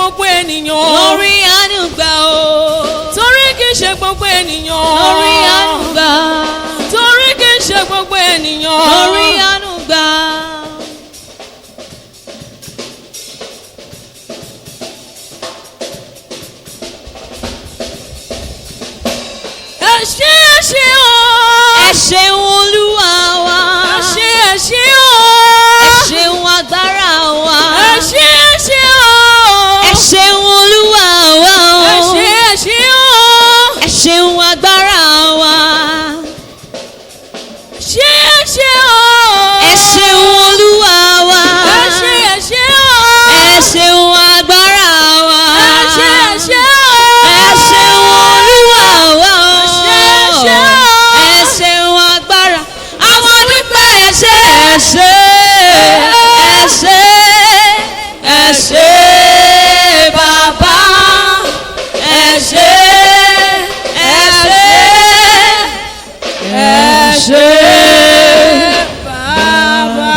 gbogbo ènìyàn lórí àánú gbà o. torí kì í ṣe gbogbo ènìyàn lórí àánú gbà. torí kì í ṣe gbogbo ènìyàn lórí àánú gbà. ẹ ṣé o ẹ ṣeun Olúwa wa. ẹ ṣé o ẹ ṣeun agbára wa. ẹ ṣé o ẹ ṣeun Olúwa wa. ẹ ṣé o ẹ ṣeun agbára wa. ṣé o ẹ ṣeun Olúwa wa. ẹ ṣé o ẹ ṣeun agbára wa. ẹ ṣé o ẹ ṣeun Olúwa wa. ẹ ṣeun agbára. àwọn dúpẹ́ ẹ ṣé ẹ ṣé ẹ ṣé ẹ ṣé bàbá ẹ ṣé ẹ ṣé ẹ ṣé bàbá.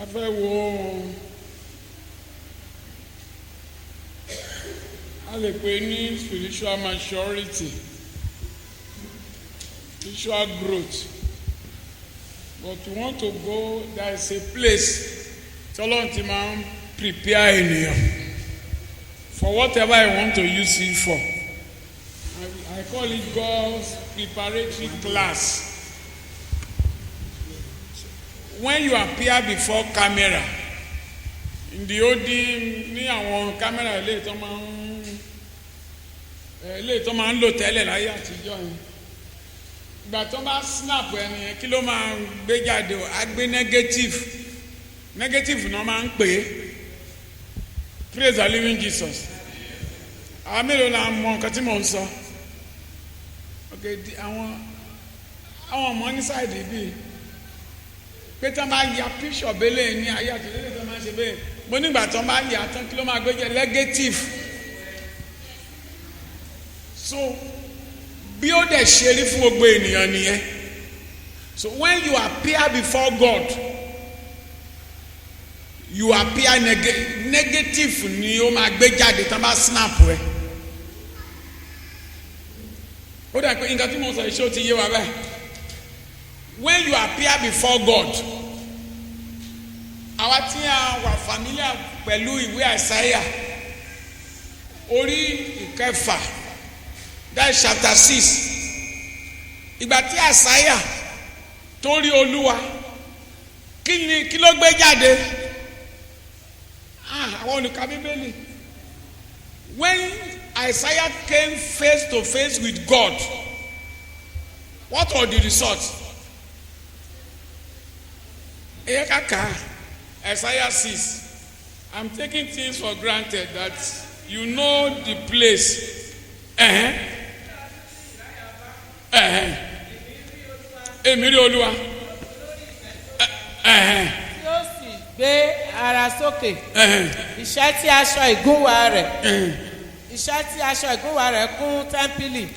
a fẹ́ wo a lè pè ní spiritual maturity, spiritual growth, but we want to go, there is a place tọ́lọ́run ti máa ń prepare ènìyàn for whatever I want to use it for. I call it God's preparatory class. When you appear before camera, in the olden ní àwọn camera eléyìí tó máa ń lò tẹ́lẹ̀ láyé àtijọ́ yẹn, ìgbà tó bá snap ẹni yẹn kí ló máa gbé jáde o, á gbé negative náà máa ń pè é. Praise the living Jesus. Àwọn mélòó la mọ nǹkan tí mò ń sọ? Okay, àwọn ọmọ ní sáìdì bíi pé tí wọ́n bá ya píṣọ̀ bẹ́lẹ̀ ní ayé àti lẹ́lẹ́ tó máa ń ṣe bẹ́ẹ̀, mo nígbà tí wọ́n bá yà tán kí ló máa gbé jẹ́ negative. So bí ó dẹ̀ ṣe rí fún gbogbo ènìyàn nìyẹn. So when you appear before God, you appear negative ni ó máa gbé jáde tí wọ́n bá snap rẹ̀. Ó dà pé nǹkan tí mo sọ iṣẹ́ ó ti yé wa bẹ́ẹ̀. When you appear before God, àwa tí a wà familiar pẹ̀lú ìwé Àìsáyà orí ìkẹfà, that is chapter 6. Ìgbà tí Àìsáyà tó rí Olúwa, kí ló gbé jáde? Àwọn olùkà Bíbélì. When Isaiah came face to face with God, what was the result? Isaiah 6. I'm taking things for granted that you know the place. Èmi rí Olúwa. Tí ó sì gbé ara sókè. Iṣẹ́ tí aṣọ ìgúnwà rẹ̀. Iṣẹ́ tí aṣọ ìgúnwà rẹ̀ kún tẹ́ḿpìlì.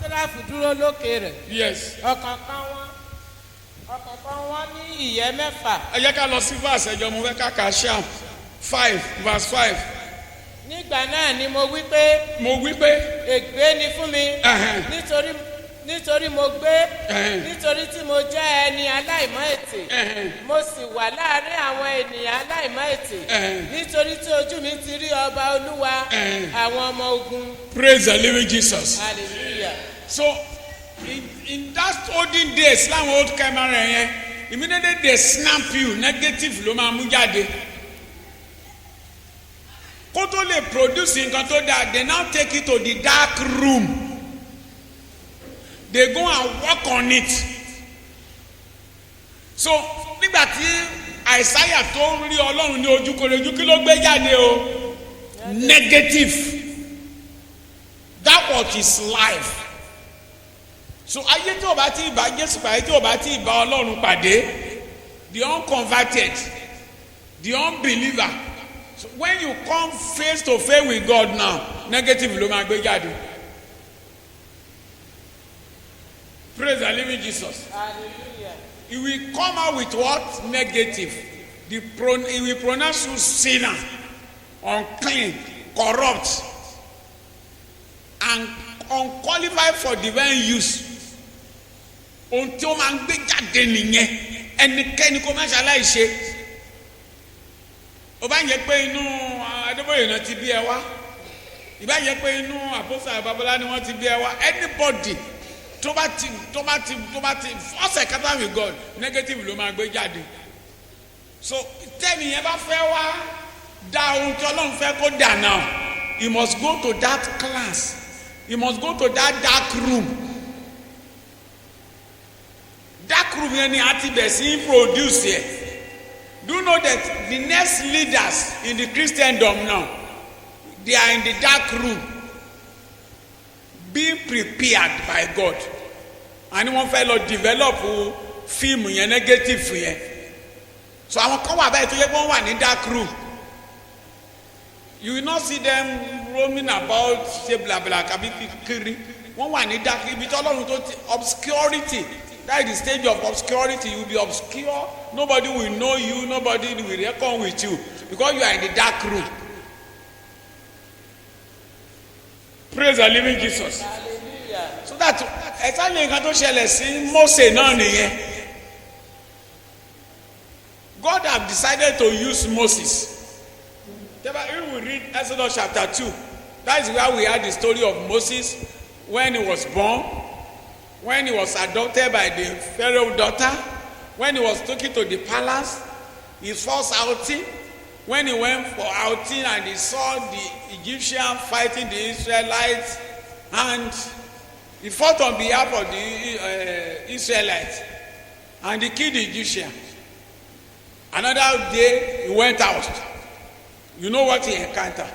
Sẹ́ráfù dúró lókè rẹ̀. Yes. Ọ̀kọ̀ọ̀kan wọn ní ìyẹ́ mẹ́fà. Ẹ jẹ́ ká lọ sí verse ẹjọ́ mo fẹ́ ká kà Psalm 5 verse 5. Nígbà náà ni mo wí pé. Ègbé ni fún mi. Nítorí mo gbé. Nítorí tí mo jẹ́ ẹni aláìmọ́ ètè. Mo sì wà láàrin àwọn ènìyàn aláìmọ́ ètè. Nítorí tí ojú mi ti rí ọba Olúwa àwọn ọmọ ogun. Praise the living Jesus. Hallelujah. So in that olden days láwọn old camera yẹn, immediately they snap you, negative ló máa mú jáde. Kó tó lè produce nǹkan tó dáa, they now take it to the dark room. They go and work on it. So nígbà tí Àìsáyà tó ń rí Ọlọ́run ní ojúkorojú kí ló gbé jáde o? Negative. That was his life. so ayé tí o bá ti bá Jésù pàdé tí o bá ti bá Ọlọ́run pàdé the unconverted the unbeliever so when you come face to face with God now negative ló máa gbé jáde. Praise the living Jesus. Hallelujah. He will come out with what? Negative. He will pronounce you sinner, unclean, corrupt, and unqualified for divine use. Ohun tí ó máa ń gbé jáde nìyẹn ẹnikẹ́ni kó má ṣàlàyé ṣe. Ó bá yẹ pé inú Adébóyè náà ti bí ẹ wá. Ìbá yẹ pé inú Àpọ́sítélì Babalá ni wọ́n ti bí ẹ wá. Anybody tó bá ti first encounter with God negative ló máa gbé jáde. So tẹ́nìyẹn bá fẹ́ wá dá ohun tí Ọlọ́run fẹ́ kó dà now he must go to that class he must go to that dark room yẹn ni a ti bẹ̀ sí produce yẹ. Do you know that the next leaders in the Christendom now they are in the dark room being prepared by God and wọ́n fẹ́ lọ develop fíìmù yẹn negative yẹn. So àwọn kan wà báyìí tó yẹ kó wọ́n wà ní dark room you will not see them roaming about ṣe blabla kàbí kiri wọ́n wà ní dark ibi tí Ọlọ́run tó ti obscurity that is the stage of obscurity you will be obscure nobody will know you nobody will reckon with you because you are in the dark room. Praise the living Jesus. Hallelujah. So that exactly nǹkan tó ṣẹlẹ̀ sí Mósè náà nìyẹn. God have decided to use Moses. If we read Exodus chapter 2, that is where we had the story of Moses when he was born, when he was adopted by the Pharaoh's daughter, when he was taken to the palace, his first outing, when he went for outing and he saw the Egyptians fighting the Israelites, and he fought on behalf of the Israelites, and he killed the Egyptian. Another day he went out. You know what he encountered?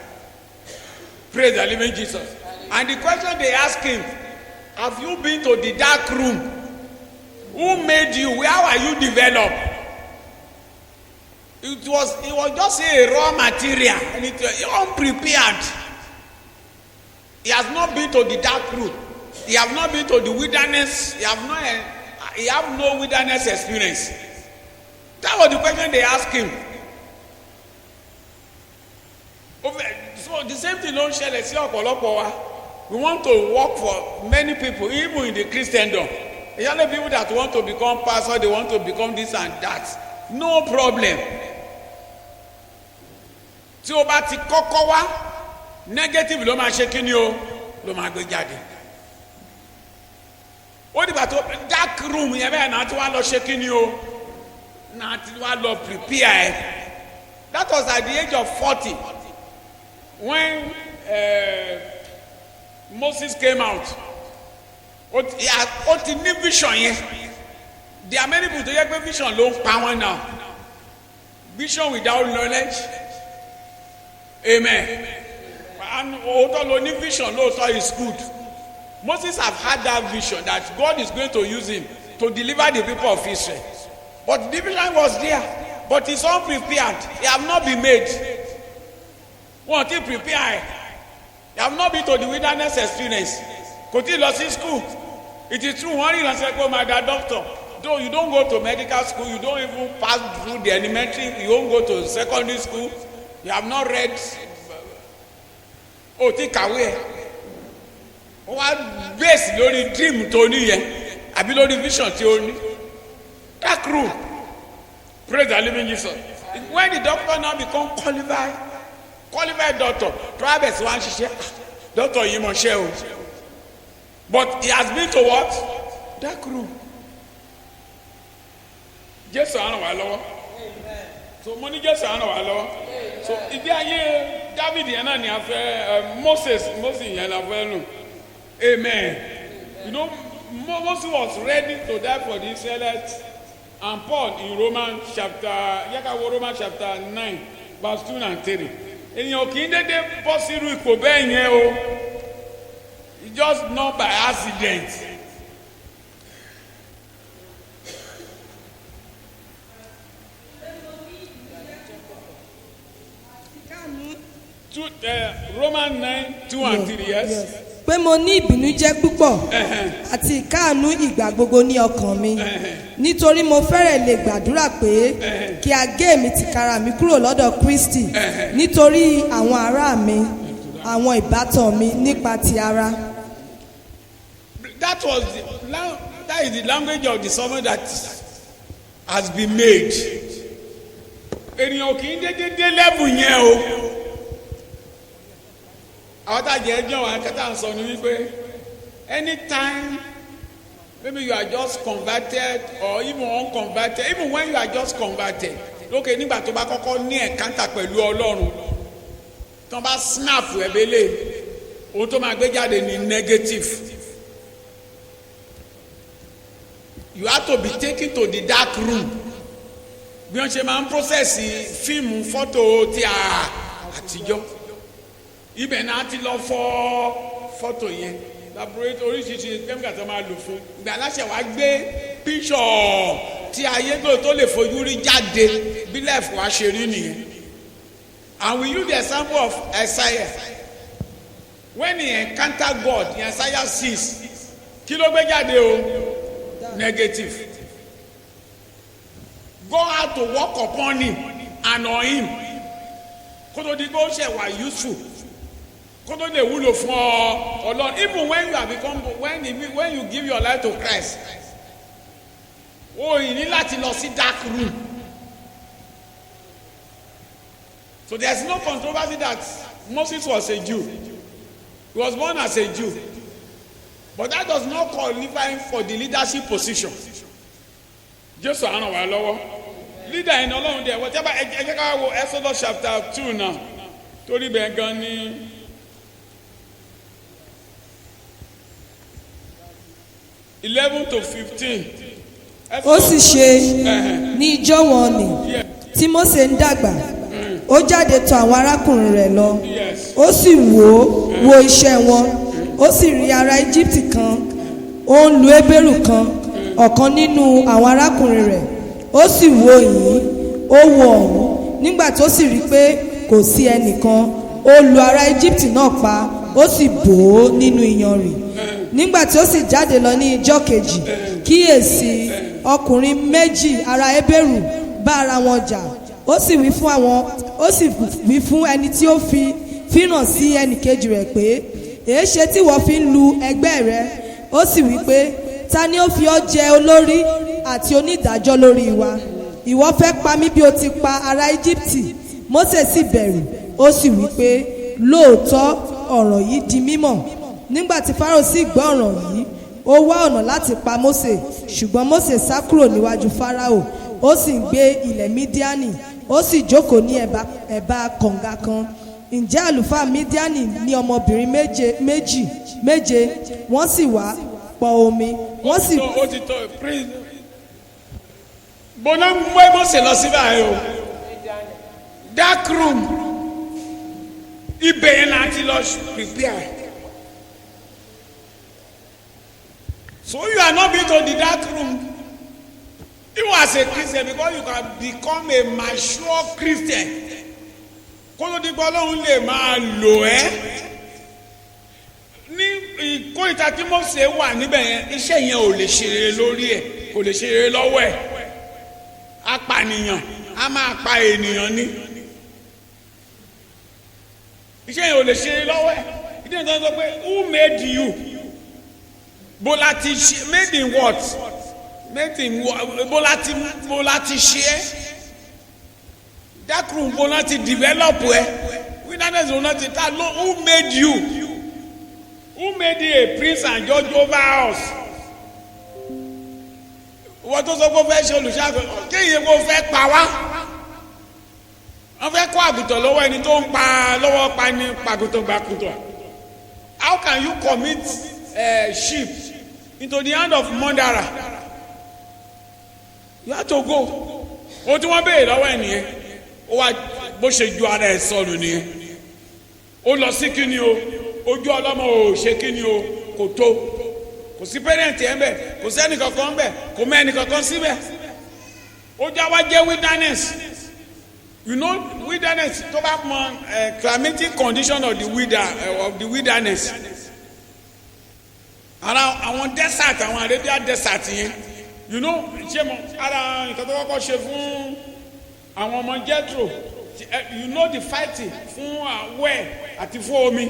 Praise the living Jesus. And the question they asked him, have you been to the dark room? Who made you? Where are you developed? It was just a raw material and it was unprepared. He has not been to the dark room. He has not been to the wilderness. He have no wilderness experience. That was the question they asked him. So the same thing don't share sí ọ̀pọ̀lọpọ̀ wa. We want to work for many people, even in the Christendom. There are people that want to become pastor, they want to become this and that. No problem. Tí o bá ti kọ́kọ́ wá, negative ló máa ṣe kí ni o, ló máa gbé jáde. Ó dìgbà tó dark room yẹn bẹ́ẹ̀ náà tí wàá lọ ṣe kí ni o, náà tí wàá lọ prepare. That was at the age of 40 when Moses came out. Ó ti ní vision yẹn. There are many people tó yẹ pé vision ló ń pa wọn now. Vision without knowledge. Amen. And òótọ́ ló ní vision lóòótọ́ is good. Moses have had that vision that God is going to use him to deliver the people of Israel. But the vision was there, but it's unprepared. He have not been made. Wọ́n ti prepare. He have not been to the wilderness experience. Kò tí lọ sí school. It is true wọ́n rí ìránṣẹ́ pé ó máa da doctor. Though you don't go to medical school, you don't even pass through the elementary, you don't go to secondary school, you have not read. O ti kàwé ẹ̀. Ó wá base lórí dream tó ní yẹn àbí lórí vision tí ó ní. Dark room. Praise the living Jesus. When the doctor now become qualified doctor, private one ṣiṣẹ́ doctor yìí mọ̀ ṣẹ́ o. But he has been to what? Dark room. Jésù á ràn wá lọ́wọ́. So mo ní Jésù á ràn wá lọ́wọ́. So ìdí ayé David yẹn náà ni a fẹ́ Moses yẹn la fẹ́ lò. Amen. You know Moses was ready to die for the Israelites, and Paul in Romans chapter 9 verse 2 and 3. Ènìyàn kì í dédé bọ́ sírú ipò bẹ́ẹ̀ yẹn o. It's just not by accident. Romans 9:2 and 3, yes. pé mo ní ìbìnújẹ́ púpọ̀ àti ìkáàánú ìgbà gbogbo ní ọkàn mi nítorí mo fẹ́rẹ̀ lè gbàdúrà pé kí a gé èmi tìkára mi kúrò lọ́dọ̀ Kristi nítorí àwọn ará mi àwọn ìbátan mi nípa ti ara. That is the language of the sermon that has been made. Ènìyàn kì í dédé level yẹn o. Àwọn tá a jẹ́ ẹjọ́ àwọn akẹ́tà ń sọ ni wípé anytime maybe you are just converted or even unconverted, even when you are just converted, lókè nígbà tó bá kọ́kọ́ ní ẹ̀kántà pẹ̀lú Ọlọ́run tó bá snap ẹ̀bẹ̀lẹ̀ ohun tó máa gbé jáde ní negative. You have to be taken to the dark room. Bí wọ́n ṣe máa ń process fíìmù fọ́tò tí a àtijọ́ ibẹ̀ náà ti lọ fọ́ fọ́tò yẹn laboratory oríṣiríṣi kẹ́míkà tó máa lò fún ìgbà aláṣẹ wa gbé píṣọ̀ tí ayé tó lè fojú rí jáde bí lẹ́ẹ̀fù wa ṣe rí nìyẹn. And we use the example of Isaiah when he encountered God in Isaiah 6 kí ló gbé jáde o negative. God had to walk upon him and on him kó tó di pé ó ṣe wà useful kó tó lè wúlò fún ọ Ọlọ́run. Even when you have become when you give your life to Christ o yìí ní láti lọ sí dark room. So there is no controversy that Moses was a Jew. He was born as a Jew, but that does not qualify him for the leadership position. Jésù àrùn wà lọ́wọ́ leader ẹni Ọlọ́run dẹ̀ wọ́n ẹ jẹ́ ká wo Exodus chapter 2 náà torí bẹ́ẹ̀ gan ni. (11 to 15). Ó sì ṣe ní ijọ́ wọn ni tí Mósè ń dàgbà ó jáde tọ̀ àwọn arákùnrin rẹ̀ lọ ó sì wo iṣẹ́ wọn ó sì rí ará Íjíbítì kan ó ń lu Hébérù kan ọ̀kan nínú àwọn arákùnrin rẹ̀ ó sì wo ìyín ó wo ọ̀hún nígbà tó sì rí pé kò sí ẹnìkan ó lu ará Íjíbítì náà pa ó sì bò ó nínú iyanrìn. Nígbà tí ó sì jáde lọ ní ijọ́ kejì kíyèsí ọkùnrin méjì ará Hébérù bá ara wọn jà ó sì wí fún ẹni tí ó fíràn sí ẹnì kejì rẹ̀ pé èéṣe tí wọ́n fi ń lu ẹgbẹ́ rẹ ó sì wí pé ta ni ó fi ọ́ jẹ olórí àti onídàájọ́ lórí wa ìwọ fẹ́ pa mí bí o ti pa ará Íjíbítì. Mósè sì bẹ̀rù ó sì wí pé lóòótọ́ ọ̀rọ̀ yìí di mímọ̀. Nígbà tí Fáráò sì gbọ́ ọ̀rọ̀ yìí ó wá ọ̀nà láti pa Mósè ṣùgbọ́n Mósè sá kúrò níwájú Fáráò ó sì ń gbé ilẹ̀ Mídíánì ó sì jókòó ní ẹ̀bá kànga kan. Ǹjẹ́ àlùfáà Mídíánì ní ọmọbìnrin méje wọ́n sì wá pọn omi wọ́n sì. ó ti tọ́ praise bọ́nà ń gbé Mósè lọ sí báyìí o dark room ibẹ̀ yẹn láti lọ prepare. So you are not being to the dark room. You as a Christian because you can become a mature Christian. Kó di gbọ́ Ọlọ́run lè máa lò ẹ́. Ní ìkórìtà tí Mósè wà níbẹ̀ yẹn, iṣẹ́ yẹn ò lè ṣe rere lórí ẹ̀, kò lè ṣe rere lọ́wọ́ ẹ̀. Apànìyàn, a máa pa ènìyàn ní. Iṣẹ́ yẹn ò lè ṣe rere lọ́wọ́ ẹ̀. Ìdí nìkan sọ pé who made you? Bolati made in what? Made in bolati ṣe. That room bolati develop ẹ. Wilderness bolati ta lo who made you? Who made you a prince and judge over us? Wọ́n tó sọ pé ó fẹ́ ṣe olùṣàgùn kéèyàn kó fẹ́ pa wá. Wọ́n fẹ́ kó àgùntàn lọ́wọ́ ẹni tó ń pa lọ́wọ́ pa ní pàgùntàn gbàgùntàn. How can you commit sheep into the hand of murderer? You have to go. O tí wọ́n béèrè lọ́wọ́ ẹ̀ nìyẹn. Ó wá bó ṣe ju ara ẹ̀ sọnù nìyẹn. Ó lọ sí kíni o. Ojú ọlọ́mọ ò ṣe kíni o. Kò tó. Kò sí pẹ́rẹ́ǹtì ẹ̀ ń bẹ̀. Kò sí ẹnì kankan ń bẹ̀. Kò mọ ẹnì kankan síbẹ̀. Ó já wá jẹ́ wilderness. You know wilderness tó bá mọ climatic condition of the wilderness ara àwọn desert àwọn Arabian desert yẹn you know ṣé mo ara nǹkan tó kọ́kọ́ ṣe fún àwọn ọmọ Jethro you know the fighting fún well àti fún omi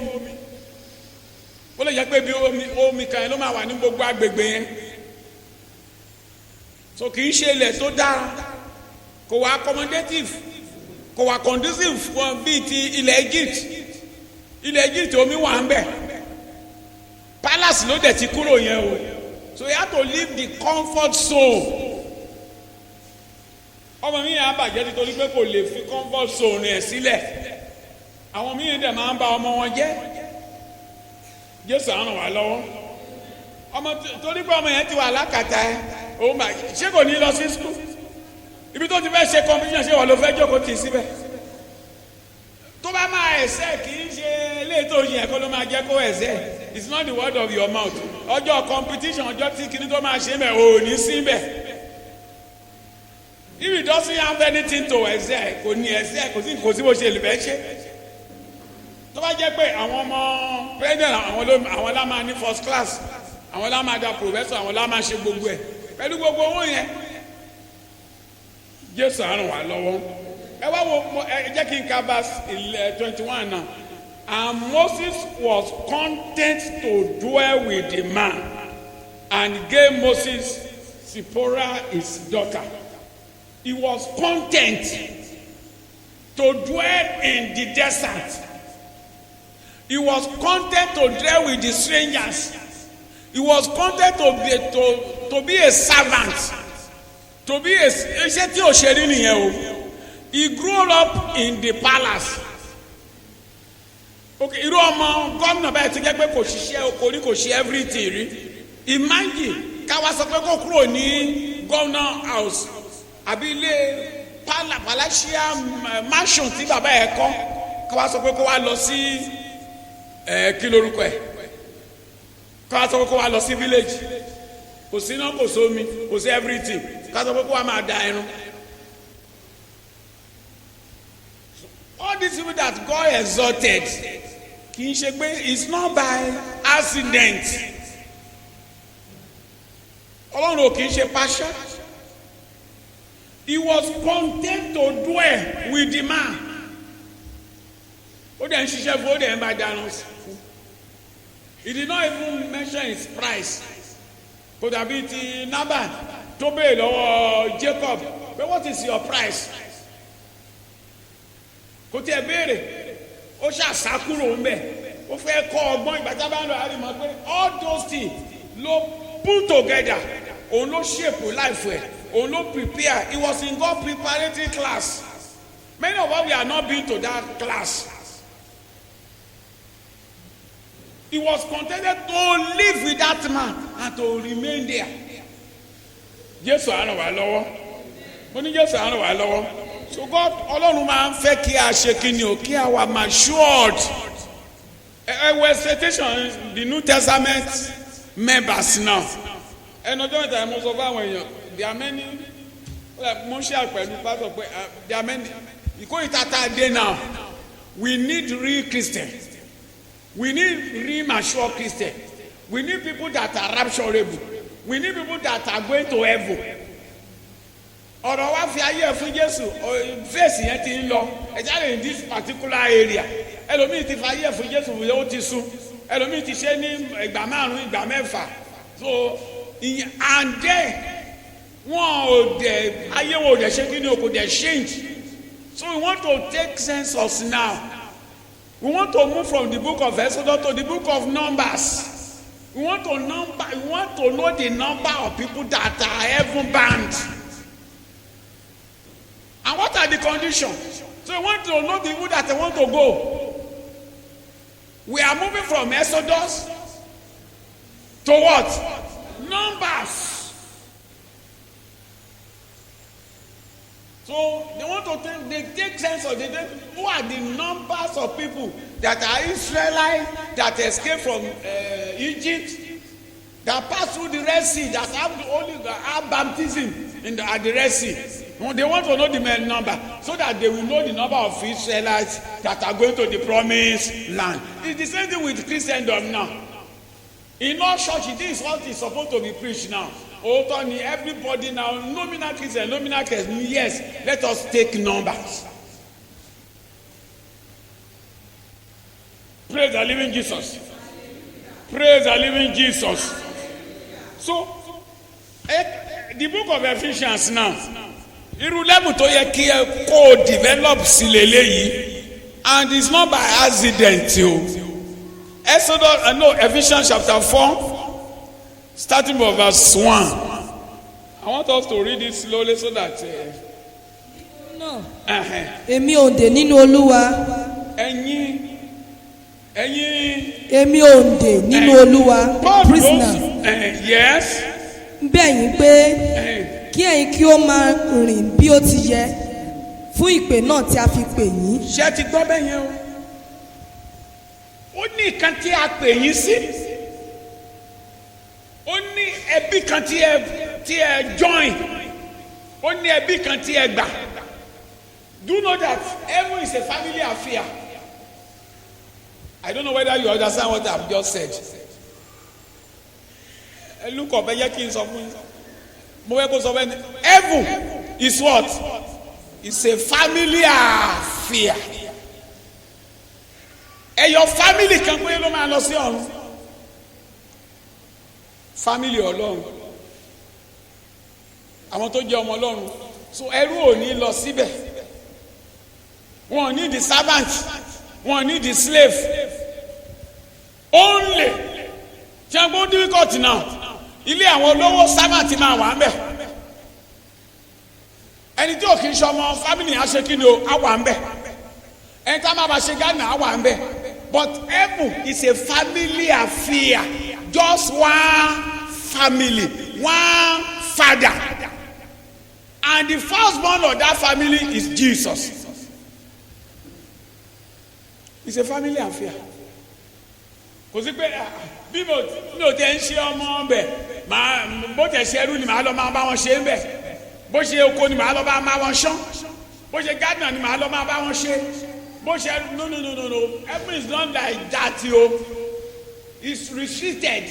ó lè jẹ́ pé bí omi kan ló máa wà ní gbogbo agbègbè yẹn so kì í ṣe ilẹ̀ tó dára kò wá accommodative kò wá conducive fún bíi ti ilẹ̀ Egypt omi wà ń bẹ̀ palace ló dẹ̀ ti kúrò yẹn o so you have to leave the comfort zone ọmọ mi yẹn á bàjẹ́ nítorí pé kò lè fi comfort zone rẹ̀ sílẹ̀ àwọn mi yẹn dẹ̀ máa ń ba ọmọ wọn jẹ́ Jésù á ràn wá lọ́wọ́ ọmọ torí pé ọmọ yẹn ti wà lákàtà ẹ òun bá ṣé kò ní lọ sí school ibi tó ti fẹ́ ṣe competition ṣé wọ́n ló fẹ́ jókòó tì síbẹ̀ tó bá máa ẹ̀sẹ̀ kì í ṣe eléyìí tó yin ẹ̀kọ́ ló máa jẹ́ kó ẹ̀sẹ̀ it's not the word of your mouth ọjọ́ competition ọjọ́ tí kinní tó máa ṣe mẹ́ ò ní síbẹ̀ if he doesn't have anything to ẹ̀sẹ̀ kò ní ẹ̀sẹ̀ kò sí bó ṣe lè fẹ́ ṣe tó bá jẹ́ pé àwọn ọmọ president àwọn lá máa ní first class àwọn lá máa da professor àwọn lá máa ṣe gbogbo ẹ̀ pẹ̀lú gbogbo owó yẹn Jésù á ràn wá lọ́wọ́ ẹ wá wo ẹ jẹ́ kí n ka verse 21 now and Moses was content to dwell with the man and gave Moses Zipporah his daughter. He was content to dwell in the desert. He was content to dwell with the strangers. He was content to be a servant. To be a iṣẹ́ tí ò ṣe rí nìyẹn o. He grew up in the palace. Okay, irú ọmọ gómìnà báyìí ti jẹ́ pé kò ṣiṣẹ́ okòrí kò ṣe everything rí. Imagine káwa sọ pé kó kúrò ní governor house àbí ilé palatial mansion tí bàbá ẹ̀ kọ́ káwa sọ pé kó wá lọ sí kí lorúkọ ẹ̀ káwa sọ pé kó wá lọ sí village kò sí iná kò sómi kò sí everything káwa sọ pé kó wá máa da ẹran. All these people that God exalted kì í ṣe pé it's not by accident Ọlọ́run ò kì í ṣe partial. He was content to dwell with the man. Ó dẹ̀ ń ṣiṣẹ́ fún ó dẹ̀ ń bá dáná fún. He did not even mention his price. Kò dàbí ti Nabal tó béèrè lọ́wọ́ Jacob pé what is your price? Kò tiẹ̀ béèrè ó ṣàṣàkúrò ńbẹ̀ ó fẹ́ kọ́ ọgbọ́n ìgbà tá a bá ń lọ àrímọ́ pé all those things ló put together òun ló shape life ẹ̀ òun ló prepare. He was in God preparatory class. Many of us we are not been to that class. He was contented to live with that man and to remain there. Jésù á ràn wá lọ́wọ́ mo ní Jésù á ràn wá lọ́wọ́ so God Ọlọ́run máa ń fẹ́ kí a ṣe kí ni o kí a wà matured. Our expectation the New Testament members now ẹnu ọjọ́ ìta mo sọ fún àwọn èèyàn there are many mo ṣe àpẹẹrẹ pásọ pé there are many ìkórìtà tá a dé now we need real Christians. We need real mature Christians. We need people that are rapturable. We need people that are going to heaven. Ọ̀rọ̀ wa fi ayé fún Jésù fèsì yẹn ti ń lọ ẹ̀jáde in this particular area. Ẹlòmíì ti fi ayé fún Jésù wíyẹn ó ti sún. Ẹlòmíì ti ṣe ní ìgbà márùn-ún ìgbà mẹ́fà. So and then wọn ò dẹ̀ ayé wọn ò dẹ̀ ṣe kí ni o kò dẹ̀ change. So we want to take census now. We want to move from the book of Exodus to the book of Numbers. We want to know the number of people that are heaven bound. And what are the conditions? So we want to know the people that want to go. We are moving from Exodus to what? Numbers. So they want to take sense of who are the numbers of people that are Israelites that escaped from Egypt, that passed through the Red Sea, that have only have baptism at the Red Sea. They want to know the number so that they will know the number of Israelites that are going to the promised land. It's the same thing with Christendom now. In all churches, this is what is supposed to be preached now. Tony, everybody now, nominal Christian, yes, let us take numbers. Praise the living Jesus. Praise the living Jesus. So, the book of Ephesians now, irú level tó yẹ kí ẹ kó develop sí lélẹ́yìí, and it's not by accident o. Ephesians chapter 4, starting from verse 1. I want us to read it slowly so that. No. Èmi òǹdè nínú Olúwa. Èmi òǹdè nínú Olúwa. Prisoner. Yes. Bẹ̀ yín pé kí ẹ̀yin kí ó máa rìn bí ó ti yẹ fún ìpè náà tí a fi pè yín. Ṣé ti gbọ́ bẹ́ẹ̀ yẹn o? Ó ní nǹkan tí a pè yín sí. Ó ní ẹbí kan tí ẹ join. Ó ní ẹbí kan tí ẹ gbà. Do you know that heaven is a family affair? I don't know whether you understand what I've just said. Look up, ẹ jẹ́ kí n sọ fún yín. Mo fẹ́ kó sọ fún yín. Heaven is what? It's a family affair. Your family kan pé ló máa lọ sí ọ̀run. Family Ọlọ́run. Àwọn tó jẹ́ ọmọ Ọlọ́run. So ẹrú ò ní lọ síbẹ̀. Wọ́n ní the servant. Wọ́n ní the slave. Only. Tí a gbọ́ difficult now. Ilé àwọn olówó servant máa wà ń bẹ̀. Ẹni tí ò kì í ṣọmọ family á ṣe kí ni o, á wà ń bẹ̀. Ẹni tá máa bá ṣe Ghana á wà ń bẹ̀. But heaven is a family affair. Just one family, one father. And the firstborn of that family is Jesus. It's a family affair. Kò sí pé bí mo tẹ̀ ń ṣe ọmọ ọbẹ̀, bó tẹ̀ ṣe ẹrú ni màá lọ máa bá wọn ṣe ń bẹ̀. Bó ṣe oko ni màá lọ bá wọn ṣán. Bó ṣe gardener ni màá lọ máa bá wọn ṣe. No. Heaven is not like that, yo. It's restricted.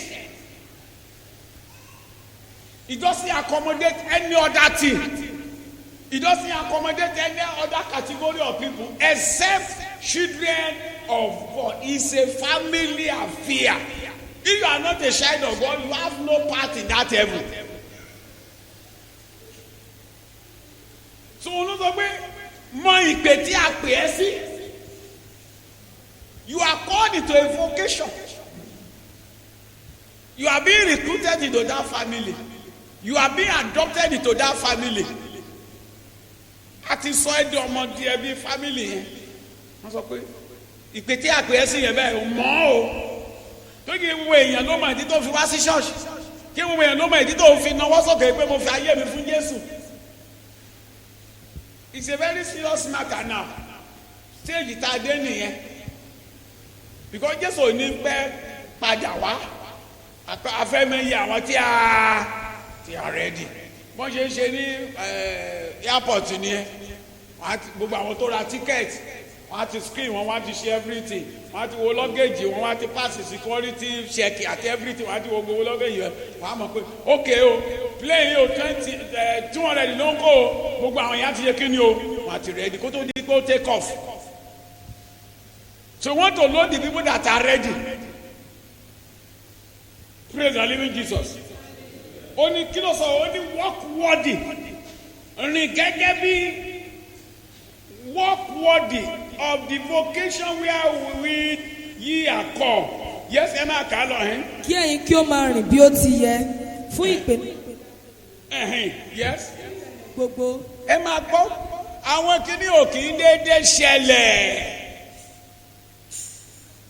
It doesn't accommodate any other thing. It doesn't accommodate any other category of people except children of God. It's a family affair. If you are not a child of God, you have no part in that heaven. So, mọ ìpè tí a pè é sí. You are called into a vocation. You are being recruited into that family. You are being adopted into that family. Àti sọ ẹ́ di ọmọdé ẹbí family yẹn. Wọ́n sọ pé ìpè tí a pè é sí yẹn bẹ́ẹ̀ o mọ̀ o. Tó kí gbogbo èèyàn ló mọ ìdí tó fi wá sí ṣọ́ọ̀ṣì. Kí gbogbo èèyàn ló mọ ìdí tó fi náwó sókè pé mo fi ayé mi fún Jésù. It's a very serious matter now. Stage tá a dé nìyẹn. Because Jésù ò ní pẹ́ padà wá. Afẹ́mẹ́yẹ àwọn tí a ready. Wọ́n ṣe ní airport nìyẹn. Gbogbo àwọn tó ra ticket. Wọ́n á ti screen wọn, wọ́n á ti ṣe everything. Wọ́n á ti wo luggage wọn, wọ́n á ti pass security check àti everything. Wọ́n á ti wo gbogbo luggage yẹn. Wọ́n á mọ̀ pé okay o plane o 200 ló ń kó o. Gbogbo àwọn yẹn á ti yẹ kí ni o. Wọ́n á ti ready kó tó di kó take off. So we want to know the people that are ready. Praise the living Jesus. Only kilo so only walk worthy. Only gẹ́gẹ́ bí walk worthy of the vocation where we ye are called. Yes, ẹ máa kà á lọ hẹ́n. Kí ẹ̀yin kí ó máa rìn bí ó ti yẹ fún ìpè. Yes. Gbogbo. Ẹ máa gbọ́ àwọn kìíní ò kì í déédéé ṣẹlẹ̀.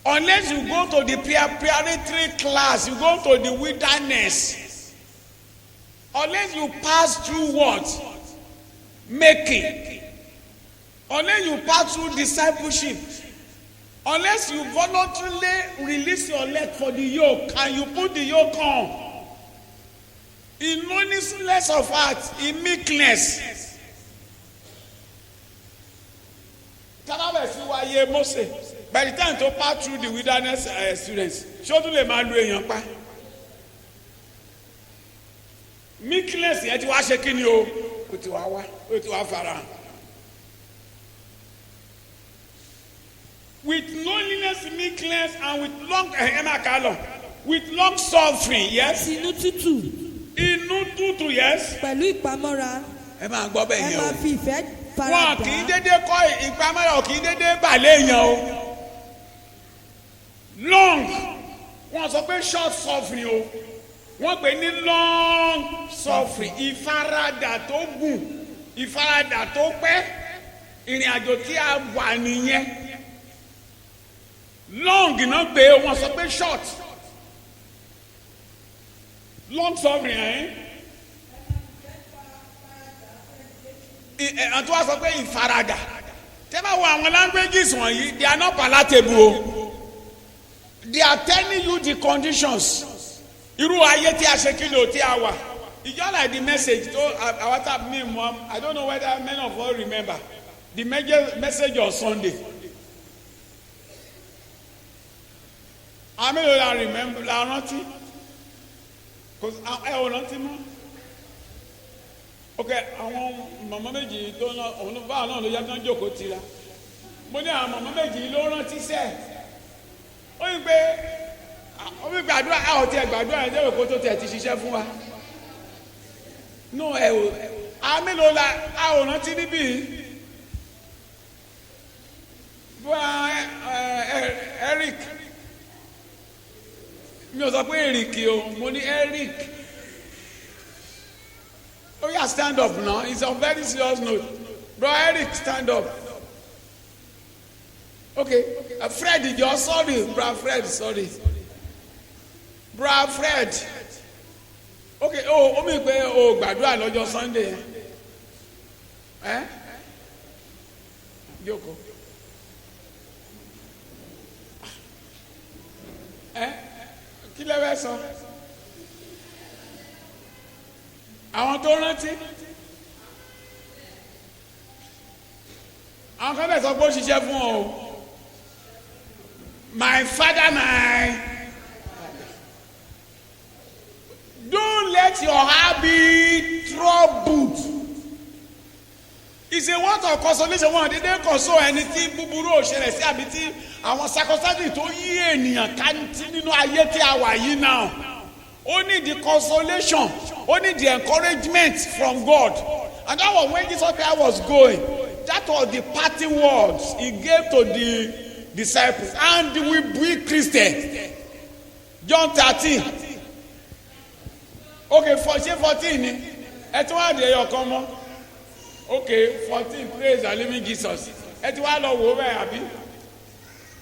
Unless you go to the preparatory class, you go to the wilderness. Unless you pass through what? Making. Unless you pass through discipleship. Unless you voluntarily release your leg for the yoke and you put the yoke on. In earnestness of heart, in meekness. wọlé Mósè by the time to pass through the wilderness experience ṣé ó tún lè máa lu èèyàn pa meekness yẹn ti wá ṣe kí ni o ó ti wá farahàn. With loneliness, meekness, and with with long suffering, yes. Inú tútù. Inú tútù, yes. Pẹ̀lú ìpamọ́ra. Ẹ máa gbọ́ bẹ́ẹ̀ yẹn o. Ẹ máa fi ìfẹ́ faradà. Wọn kì í dédé kọ́ ìpamọ́ra, ò kì í dédé balẹ̀ yẹn o. Long, wọ́n sọ pé short suffering o. Wọ́n pè ní long suffering, ìfaradà tó gùn, ìfaradà tó pẹ́, ìrìn àjò tí a wà nìyẹn. Long náà pé wọ́n sọ pé short long suffering àti wọ́n sọ pé ìfaradà tẹ́ bá wo àwọn languages wọ̀nyí they are not palatable o they are telling you the conditions irú ayé tí a ṣe kí ló tí a wà it's just like the message tó our tap me mom I don't know whether many of us remember the message on Sunday. Àmì ló la remember la rántí cause ẹ ò rántí mọ́ ok àwọn màmá méjì tó ná òun báà náà ló yá tó ń jókòó tira mo ní àwọn màmá méjì ló rántí sẹ́ẹ̀ ó yí pé ó fi gbàdúrà ẹ ò tiẹ̀ gbàdúrà ẹ jẹ́ òkú tó tiẹ̀ ti ṣiṣẹ́ fún wa no ẹ ò àmì ló la a ò rántí níbí bó Eric. Mi ò sọ pé Eric o mo ní Eric ó yá stand up now it's a very serious note bro Eric stand up okay Fred jọ sorry bro Fred sorry bro Fred okay ó mi pé o gbàdúrà lọ́jọ́ Sunday ẹ jókòó kí lẹ fẹ́ sọ àwọn tó rántí àwọn kan bẹ̀ sọ pé ó ṣiṣẹ́ fún ọ my father don't let your heart be troubled it's a word of consolation wọn dédé console ẹni tí búburú ò ṣẹlẹ̀ sí àbí tí àwọn circumstances tó yí ènìyàn ká nínú ayé tí a wà yìí náà ó ní the consolation ó ní the encouragement from God and that was when Jesus Christ was going that was the parting words he gave to the disciples and we Christians John 13 okay ṣé 14 ni ẹ tí wọ́n á dé ọkàn mọ́ okay 14 praise the living Jesus ẹ ti wá lọ wò ó bẹ́ẹ̀ àbí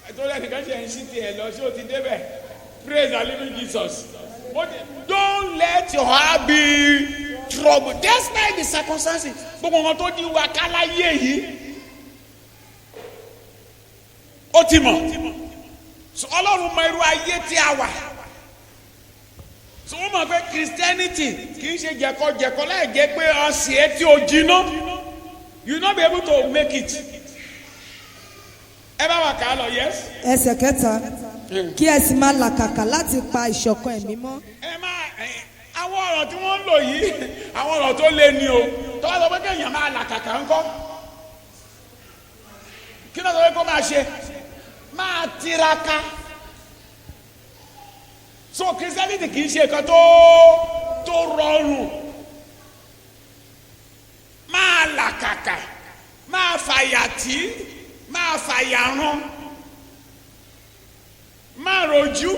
ẹ tó lẹ́nu kan ṣe ń ṣí tiẹ̀ lọ sí o ti débẹ̀ praise the living Jesus don't let your heart be troubled despite the circumstances gbogbo wọn tó di wa káláyé yìí ó ti mọ̀ Ọlọ́run mọ irú ayé tí a wà so wọ́n mọ̀ pé Christianity kì í ṣe jẹ̀kọ̀jẹ̀kọ̀ láì jẹ́ pé ọ̀sìn ẹ tí o jiná you will not be able to make it ẹ bá wà ká lọ yes. ẹsẹ̀ kẹta kí ẹ sì máa làkàkà láti pa ìṣọ̀kan ẹ̀mí mọ́. ẹ máa àwọn ọ̀rọ̀ tí wọ́n ń lò yìí àwọn ọ̀rọ̀ tó lé ní o tọ́wọ́ sọ pé kéèyàn máa làkàkà ńkọ́ kí ló sọ pé kó máa ṣe máa tiraka so Christianity kì í ṣe nǹkan tó rọrùn máa làkàkà máa fàyàtì máa fàyàrán máa rojú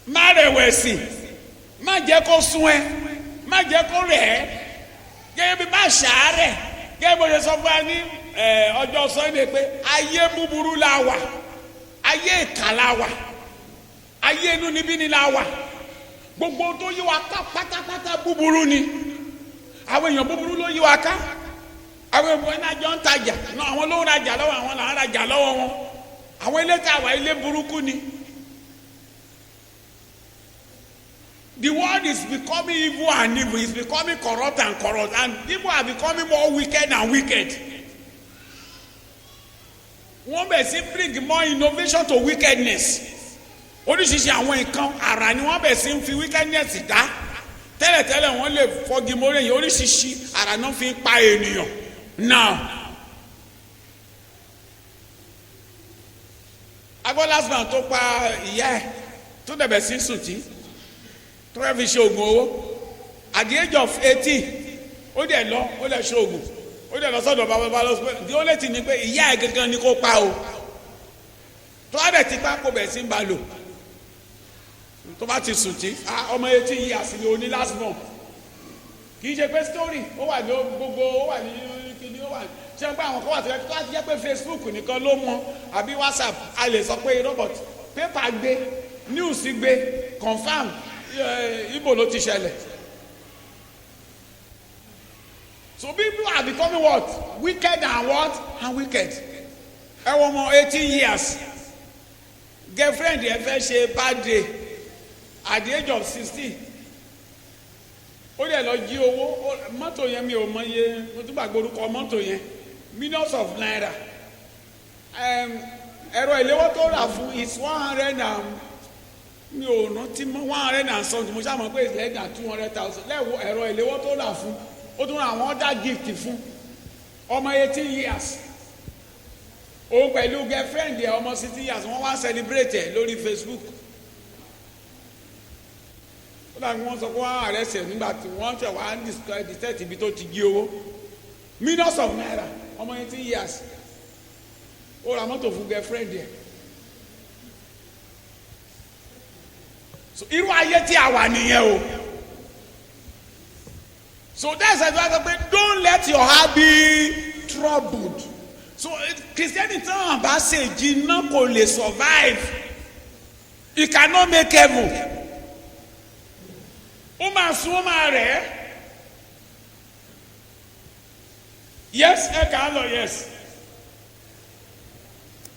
má rẹ̀wẹ̀sì má jẹ́ kó sún ẹ má jẹ́ kó rẹ̀ ẹ́ gẹ́gẹ́ bí má ṣàárẹ̀ gẹ́gẹ́ bó ṣe sọ fún wa ní ọjọ́ Sunday pé ayé búburú la wà ayé ìkà la wà ayé inú níbí ni la wà gbogbo tó yí wa ká pátápátá búburú ni àwọn èèyàn búburú ló yí wa ká àwọn èèyàn náà jọ ń tajà àwọn ló ń rajà lọ́wọ́ àwọn là ń rajà lọ́wọ́ wọn àwọn ilé tá a wà ilé burúkú ni. The world is becoming evil and evil. It's becoming corrupt and corrupt. And people are becoming more wicked and wicked. wọ́n bẹ̀ sí bring more innovation to wickedness. Oríṣiríṣi àwọn nǹkan àrà ni wọ́n bẹ̀ sí ń fi wickedness dá. Tẹ́lẹ̀tẹ́lẹ̀ wọ́n lè fọ́gi mọ́rẹ́ yìí oríṣiríṣi àrà náà fi ń pa ènìyàn. Now, agbọ́ last man tó pa ìyá ẹ̀ tó dẹ̀bẹ̀ sí sùtì tó fẹ́ fi ṣe oògùn owó at the age of 80 ó dẹ̀ lọ ó dẹ̀ ṣe oògùn ó dẹ̀ lọ sọ́dọ̀ bàbá lọ sí di ó létí ni pé ìyá ẹ̀ gangan ni kó pa o tó bá dẹ̀ ti pa kó bẹ̀ sí ń ba lò tó bá ti sùtì ọmọ 80 years ni oní last born kì í ṣe pé story ó wà ní gbogbo ó wà ní kíní ó wà ní ṣé ń pẹ́ àwọn kan wà tó láti jẹ́ pé Facebook nìkan ló mọ àbí WhatsApp a lè sọ pé robot paper gbé news gbé confam ibo ló ti ṣẹlẹ̀. So people are becoming what? Wicked and what? And wicked. Ẹ wọ ọmọ 18 years girlfriend yẹn fẹ́ ṣe birthday at the age of 16 ó dẹ̀ lọ jí owó mọ́tò yẹn mi ò mọ iye mo tún gbàgbé orúkọ mọ́tò yẹn millions of naira ẹ̀rọ ìléwọ́ tó rà fún is 100 and mi ò rántí mọ́ 100 and something mo ṣáà mọ̀ pé it's less than 200,000 lẹ́wọ̀ ẹ̀rọ ìléwọ́ tó rà fún ó tún ra àwọn other gift fún ọmọ 18 years òun pẹ̀lú girlfriend ẹ̀ ọmọ 16 years wọ́n wá celebrate ẹ̀ lórí Facebook ó dàbí wọ́n sọ pé wọ́n arrest ẹ̀ nígbà tí wọ́n ṣe wá describe the set ibi tó ti jí owó millions of naira ọmọ 18 years ó ra mọ́tò fún girlfriend ẹ̀ so irú ayé tí a wà nìyẹn o so that's why I say don't let your heart be troubled so Christianity náà bá ṣe jìnnà kò lè survive it cannot make heaven ó máa sún ó máa rẹ̀ yes ẹ kà á lọ yes.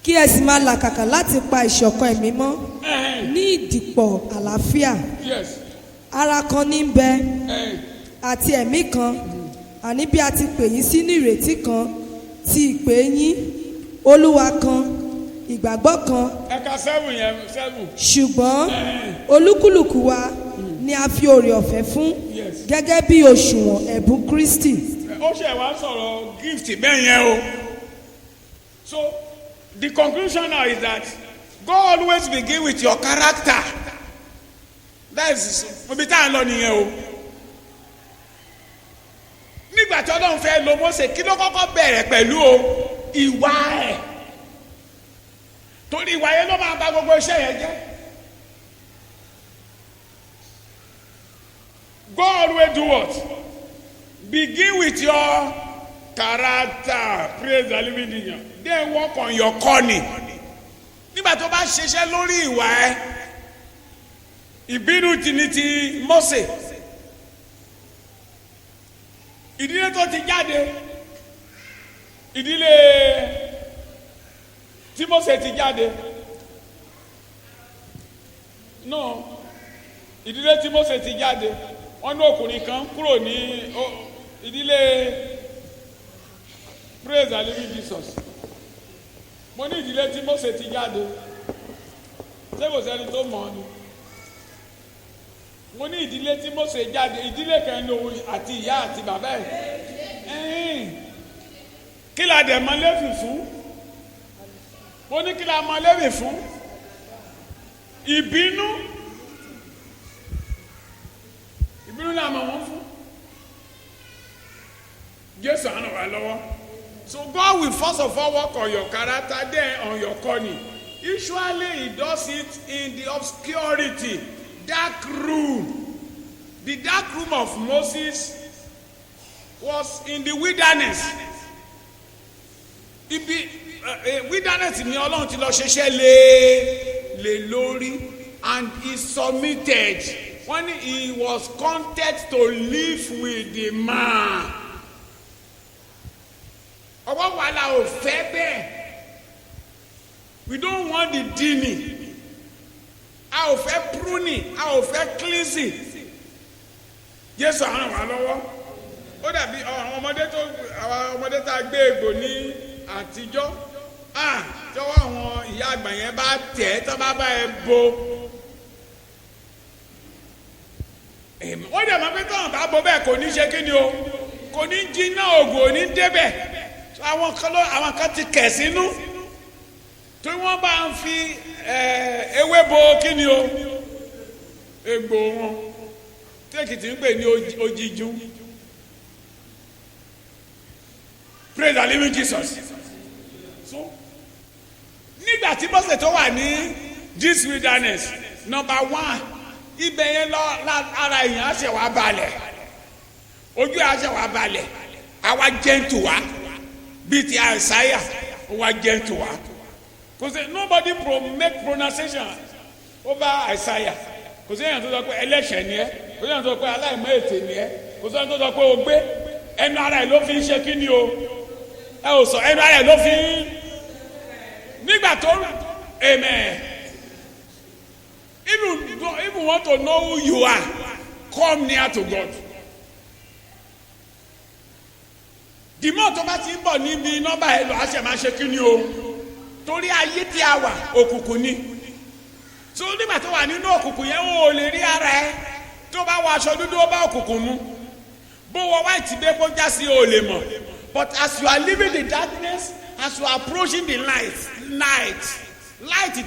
kí ẹ sì máa làkàkà láti pa ìṣọ̀kan ẹ̀mí mọ́ ní ìdìpọ̀ àlàáfíà ara kan ní bẹ àti ẹ̀mí kan àní bí a ti pè yín sí ní ìrètí kan ti ìpè yín olúwa kan ìgbàgbọ́ kan ẹ̀ka 7 yẹn 7 ṣùgbọ́n olúkúlùkù wa ni a fi oore ọ̀fẹ́ fún gẹ́gẹ́ bí òṣùwọ̀n ẹ̀bùn Kristi. ó ṣe wá sọ̀rọ̀ gift bẹ́ẹ̀ yẹn o so the conclusion now is that God always begin with your character that is ibi tá à ń lọ nìyẹn o nígbà tí Ọlọ́run fẹ́ lo Mósè kí ló kọ́kọ́ bẹ̀rẹ̀ pẹ̀lú o ìwà ẹ̀ torí ìwà yẹn ló máa bà gbogbo iṣẹ́ yẹn jẹ́ God always do what begin with your character praise the living God then work on your cunning nígbà tó bá ṣiṣẹ́ lórí ìwà ẹ̀ ìbínú ti ní ti Mósè ìdílé tó ti jáde ìdílé tí Mósè ti jáde no ìdílé tí Mósè ti jáde wọ́n ní ọkùnrin kan kúrò ní ìdílé praise the living Jesus mo ní ìdílé tí Mósè ti jáde ṣé kò sẹ́ni tó mọ̀ ọ́ ni mo ní ìdílé tí Mósè jáde ìdílé kan ní òun àti ìyá àti bàbá ẹ̀ kí la dẹ̀ mọ Léfì fún mo ní kí la mọ Léfì fún ìbínú la mọ̀ wọ́n fún Jésù àná wà lọ́wọ́ so God will first of all work on your character then on your cunning usually he does it in the obscurity dark room. The dark room of Moses was in the wilderness. Ibi wilderness ni Ọlọ́run ti lọ ṣiṣẹ́ lé lórí and he submitted when he was content to live with the man. Ọwọ́ wàhálà ò fẹ́ bẹ́ẹ̀. We don't want the dini. A ò fẹ́ pruning, a ò fẹ́ cleansing. Jésù àrùn wà lọ́wọ́. Ó dàbí àwọn ọmọdé tá a gbé egbò ní àtijọ́. ìyá àgbà yẹn bá tẹ̀ tó bá bá ẹ bo ó dẹ̀ máa pé tọ́wọ́n bá bo bẹ́ẹ̀ kò ní ṣe kí ni o kò ní jiná ògùn ò ní débẹ̀ àwọn kan ti kẹ̀ sínú tí wọ́n bá ń fi ewé bo kí ni o egbò wọn tí Èkìtì ń pè ní ojíjú. Praise the living Jesus. So nígbà tí Mósè tó wà ní this wilderness number 1 ibẹ̀ yẹn lọ ara èèyàn á ṣe wá balẹ̀ ojú á ṣe wá balẹ̀ àwa gentle wá bíi ti Isaiah wá gentle wá kò sí nobody make pronunciation over Isaiah kò sí èèyàn tó sọ pé ẹlẹ́ṣẹ̀ ni ẹ́ kò sí èèyàn tó sọ pé aláìmọ́ ètè ni ẹ́ kò sí èèyàn tó sọ pé o gbé ẹnu ara ẹ̀ ló fi ń ṣe kí ni o ẹ ò sọ ẹnu ara ẹ̀ ló fi ń nígbà tó amen if you want to know who you are come near to God the more tó bá ti ń bọ̀ níbi nọ́mbà ẹ̀ lọ àṣẹ máa ṣe kí ni o torí ayé tí a wà òkùnkùn ni so nígbà tó wà nínú òkùnkùn yẹn o ò lè rí ara ẹ tó bá wọ aṣọ dúdú ó bá òkùnkùn mu bó wọ white dé kó já sí o lè mọ̀ but as you are leaving the darkness as you are approaching the light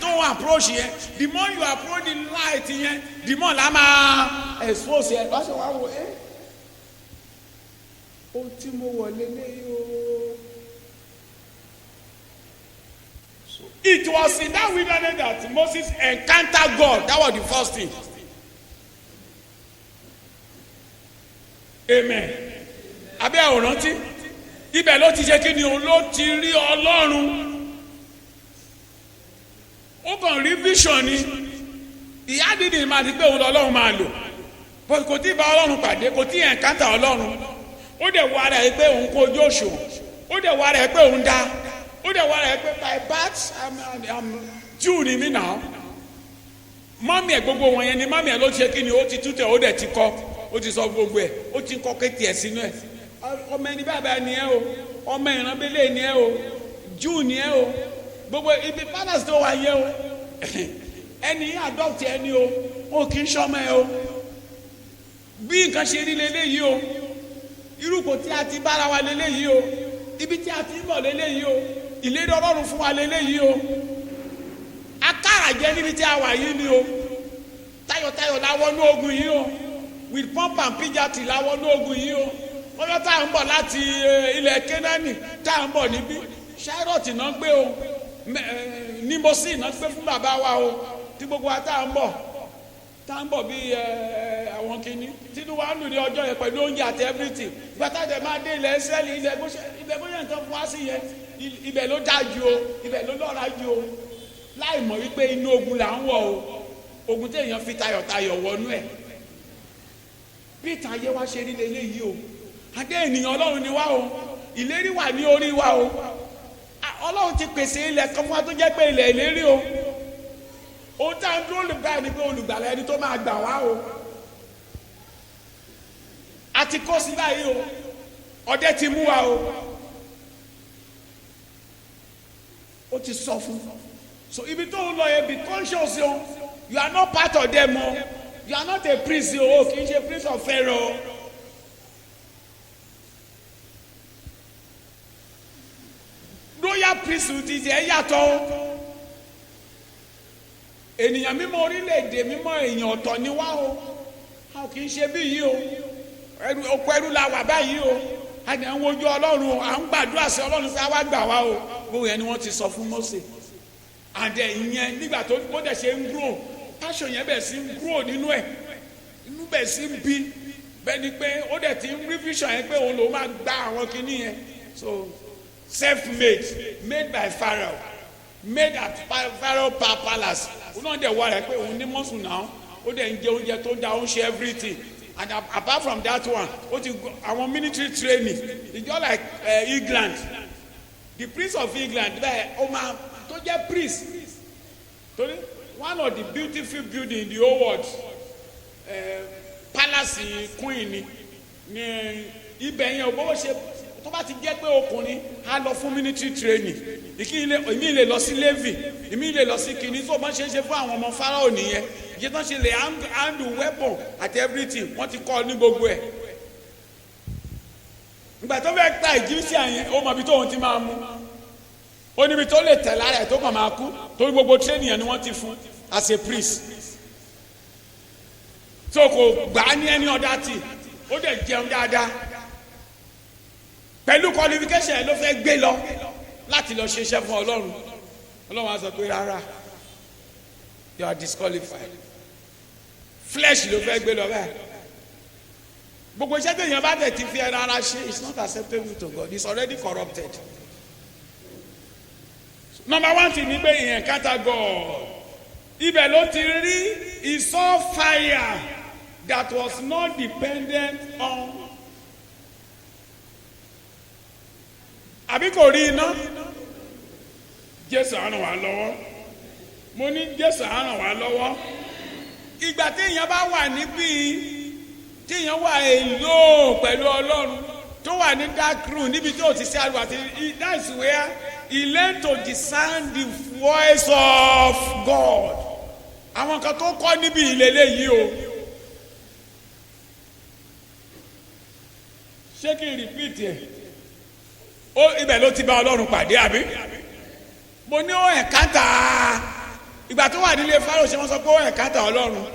tó wọn approach yẹn the more you approach the light yẹn the more la máa expose yẹn lọ́sọ̀ wá wò ẹ́ ó tí mo wọ̀ lélẹ́yìí o. It was in that wilderness that Moses encountered God. That was the first thing. Amen. Abẹ́ àwòrántí ibẹ̀ ló ti ṣe kí ni o ló ti rí Ọlọ́run. Ó kàn rí vision ni. Ìyá dídì máa ti pé òun lọ́lọ́run máa lò. But kò tí ì bá Ọlọ́run pàdé, kò tí ì encounter Ọlọ́run. Ó dẹ̀ wọ ara ẹ̀ pé òun kojú òṣùwọ̀n. Ó dẹ̀ wọ ara ẹ̀ pé òun dá. Ó dẹ̀ wọ ara ẹ̀ pé by birth I'm Jew ni mí náà. Mọ́mí ẹ̀ gbogbo wọn yẹn ni mọ́mí ẹ̀ ló ṣe kí ni ó ti tútẹ̀ ó dẹ̀ ti kọ́. Ó ti sọ gbogbo ẹ̀ ó ti kọ́ kétì ẹ̀ sínú ẹ̀. Ọmọ ẹni bàbá ni ẹ o ọmọ ìrànbẹ́lẹ̀ ni ẹ o Jew ni ẹ o gbogbo ibi palace tó wà yẹ o ẹni adopt ẹni o kì í ṣọmọ ẹ o bí nǹkan ṣe rí leléyìí o irúkọ tí a ti bára wa leléyìí o ibi tí a ti ń bọ̀ leléyìí o ìlérí Ọlọ́run fún wa leléyìí o akára jẹ níbi tí a wà yìí ni o tayọ̀tayọ̀ la wọnú ogun yìí o with pomp and pijati la wọnú ogun yìí o ọjọ́ tá à ń bọ̀ láti ilẹ̀ Kénáánì tá à ń bọ̀ níbí Ṣáírọ̀tì náà gbé o Nímósì náà gbé fún bàbá wa o tí gbogbo wa tá à ń bọ̀ bí àwọn kìíní tínú wa ń lù ní ọjọ́ yẹn pẹ̀lú oúnjẹ àti everything gbàtà dẹ̀ máa dé ilẹ̀ Ísírẹ́lì ilẹ̀ bóyá nǹkan fún wa sí yẹn ibẹ̀ ló dáa ju o ibẹ̀ ló lọ́ra ju o láì mọ̀ wípé inú ogun là ń wọ̀ o ogun téèyàn fi tayọ̀tayọ̀ wọnú ẹ̀ bí ìtàn ayé wa ṣe rí leléyìí o adé ènìyàn Ọlọ́run ni wá o ìlérí wà ní orí wa o Ọlọ́run ti pèsè ilẹ̀ kan fún wa tó jẹ́ pé ilẹ̀ ìlérí o ohun tá à ń dúró olùgbà ẹni pé olùgbàlà ẹni tó máa gbà wá o a ti kó sí báyìí o ọdẹ ti mú wa o ó ti sọ fún so ibi tó ń lọ yẹn be conscious o you are not part of them o you are not a prince o kì í ṣe prince of Pharaoh. Royal priesthood ti ẹ yàtọ̀ o ènìyàn mímọ́ orílẹ̀-èdè mímọ́ èèyàn ọ̀tọ̀ ni wá o a kì í ṣe bí yìí o oko ẹrú la wà báyìí o a ní àwọn ojú Ọlọ́run o à ń gbàdúrà sí Ọlọ́run sí àwa gbà wá o gbogbo yẹn ni wọ́n ti sọ fún Mósè àdẹ ìyẹn nígbà tó bó dẹ̀ ṣe ń grow passion yẹn bẹ̀ sí ń grow nínú ẹ̀ inú bẹ̀ sí ń bí bẹ́ẹ̀ ni pé ó dẹ̀ ti ń rí vision yẹn pé òun ló máa gba àwọn kinní yẹn so self-made made by Pharaoh made at Pharaoh palace òun náà dẹ̀ wá rẹ̀ pé òun ní mọ́sùn náà ó dẹ̀ ń jẹ oúnjẹ tó dáa ó ń ṣe everything and apart from that one ó ti àwọn military training it's just like England the prince of England bẹ́ẹ̀ ó máa tó jẹ́ priest torí one of the beautiful building in the whole world palace queen ni ibẹ̀ yẹn ò bó ṣe tó bá ti jẹ́ pé ọkùnrin á lọ fún military training ìmí lè lọ sí Navy ìmí lè lọ sí kìíní tó bá ṣe é ṣe fún àwọn ọmọ Fáráò nìyẹn ìyẹn tó ṣe lè handle weapon àti everything wọ́n ti kọ́ ní gbogbo ẹ̀ ìgbà tó fẹ́ ta Egyptian yẹn ó mọ ibi tóun ti máa mú ó níbi tó lè tẹ̀ lára ẹ̀ tó kàn máa kú torí gbogbo training yẹn ni wọ́n ti fún as a priest so kò gbà á ní ẹni ọ̀dà tì ó dẹ̀ jẹun dáadáa pẹ̀lú qualification ẹ̀ ló fẹ́ gbé lọ láti lọ ṣiṣẹ́ fún Ọlọ́run Ọlọ́run á sọ pé rárá you are disqualified flesh ló fẹ́ gbé lọ bẹ́ẹ̀ gbogbo iṣẹ́ tó yẹn bá tẹ̀ ti fi ẹran ara ṣe it's not acceptable to God it's already corrupted. Number one thing ni pé ìyẹn kátà God ibẹ̀ ló ti rí he saw fire that was not dependent on àbí kò rí iná Jésù á ràn wá lọ́wọ́ mo ní Jésù á ràn wá lọ́wọ́ ìgbà téèyàn bá wà níbí téèyàn wà èlò pẹ̀lú Ọlọ́run tó wà ní dark room níbi tí ò ti ṣe àlùwà tí that's where he learned to discern the voice of God àwọn kan tó kọ́ níbi ìlélẹ̀ yìí o ṣé kí n repeat ẹ̀ ó ibẹ̀ ló ti bá Ọlọ́run pàdé àbí mo ní ó ẹ̀kántà ìgbà tó wà nílé Fáráò ṣe wọ́n sọ pé ó ẹ̀kántà Ọlọ́run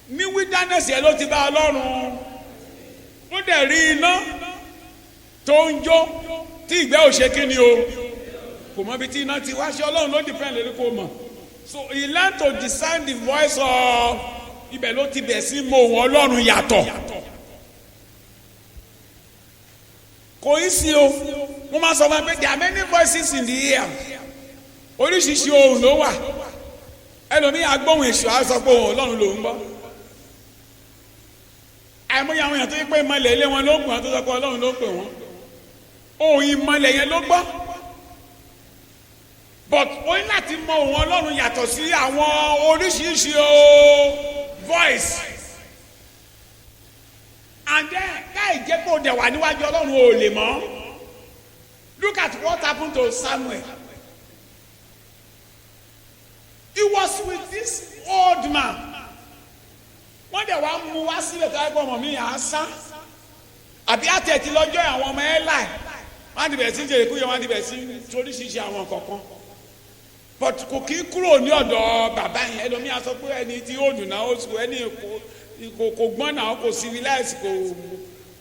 ní wilderness yẹn ló ti bá Ọlọ́run ó dẹ̀ rí iná tó ń jó tí ìgbẹ́ ò ṣe kí ni o kò mọ ibi tí iná ti wá ṣe Ọlọ́run ló depend lórí kò mọ̀ so he learned to discern the voice of ibẹ̀ ló ti bẹ̀ sí mọ òun Ọlọ́run yàtọ̀ kò í sí o mo máa sọ fún ẹ pé there are many voices in the ear oríṣiríṣi ohùn ló wà ẹlòmíì agbóhùn èṣù á sọ pé òun Ọlọ́run ló ń gbọ́ àìmọye àwọn èèyàn tó yẹ pé ìmọ̀lẹ̀ ilé wọn ló ń pè wọn tó sọ pé Ọlọ́run ló ń pè wọn ohùn ìmọ̀lẹ̀ yẹn ló gbọ́ but ó ní láti mọ òun Ọlọ́run yàtọ̀ sí àwọn oríṣiríṣi voice and then káì jẹ́ pé o dẹ̀ wà níwájú Ọlọ́run ò lè mọ̀ look at what happened to Samuel he was with this old man wọ́n dẹ̀ wá mú wá sílẹ̀ tó ẹgbẹ́ ọmọ mi yà á sá àbí àtẹ̀tí lọ́jọ́ àwọn ọmọ ẹ̀ láì wọ́n á ti bẹ̀rẹ̀ sí jèrè kúyè wọ́n á ti bẹ̀rẹ̀ sí toríṣiríṣi àwọn kọ̀ọ̀kan but kò kí kúrò ní ọ̀dọ̀ bàbá yẹn ẹlòmíì á sọ pé ẹni tí ó dùn náà ó sùn ẹni kò gbọ́n náà kò civilize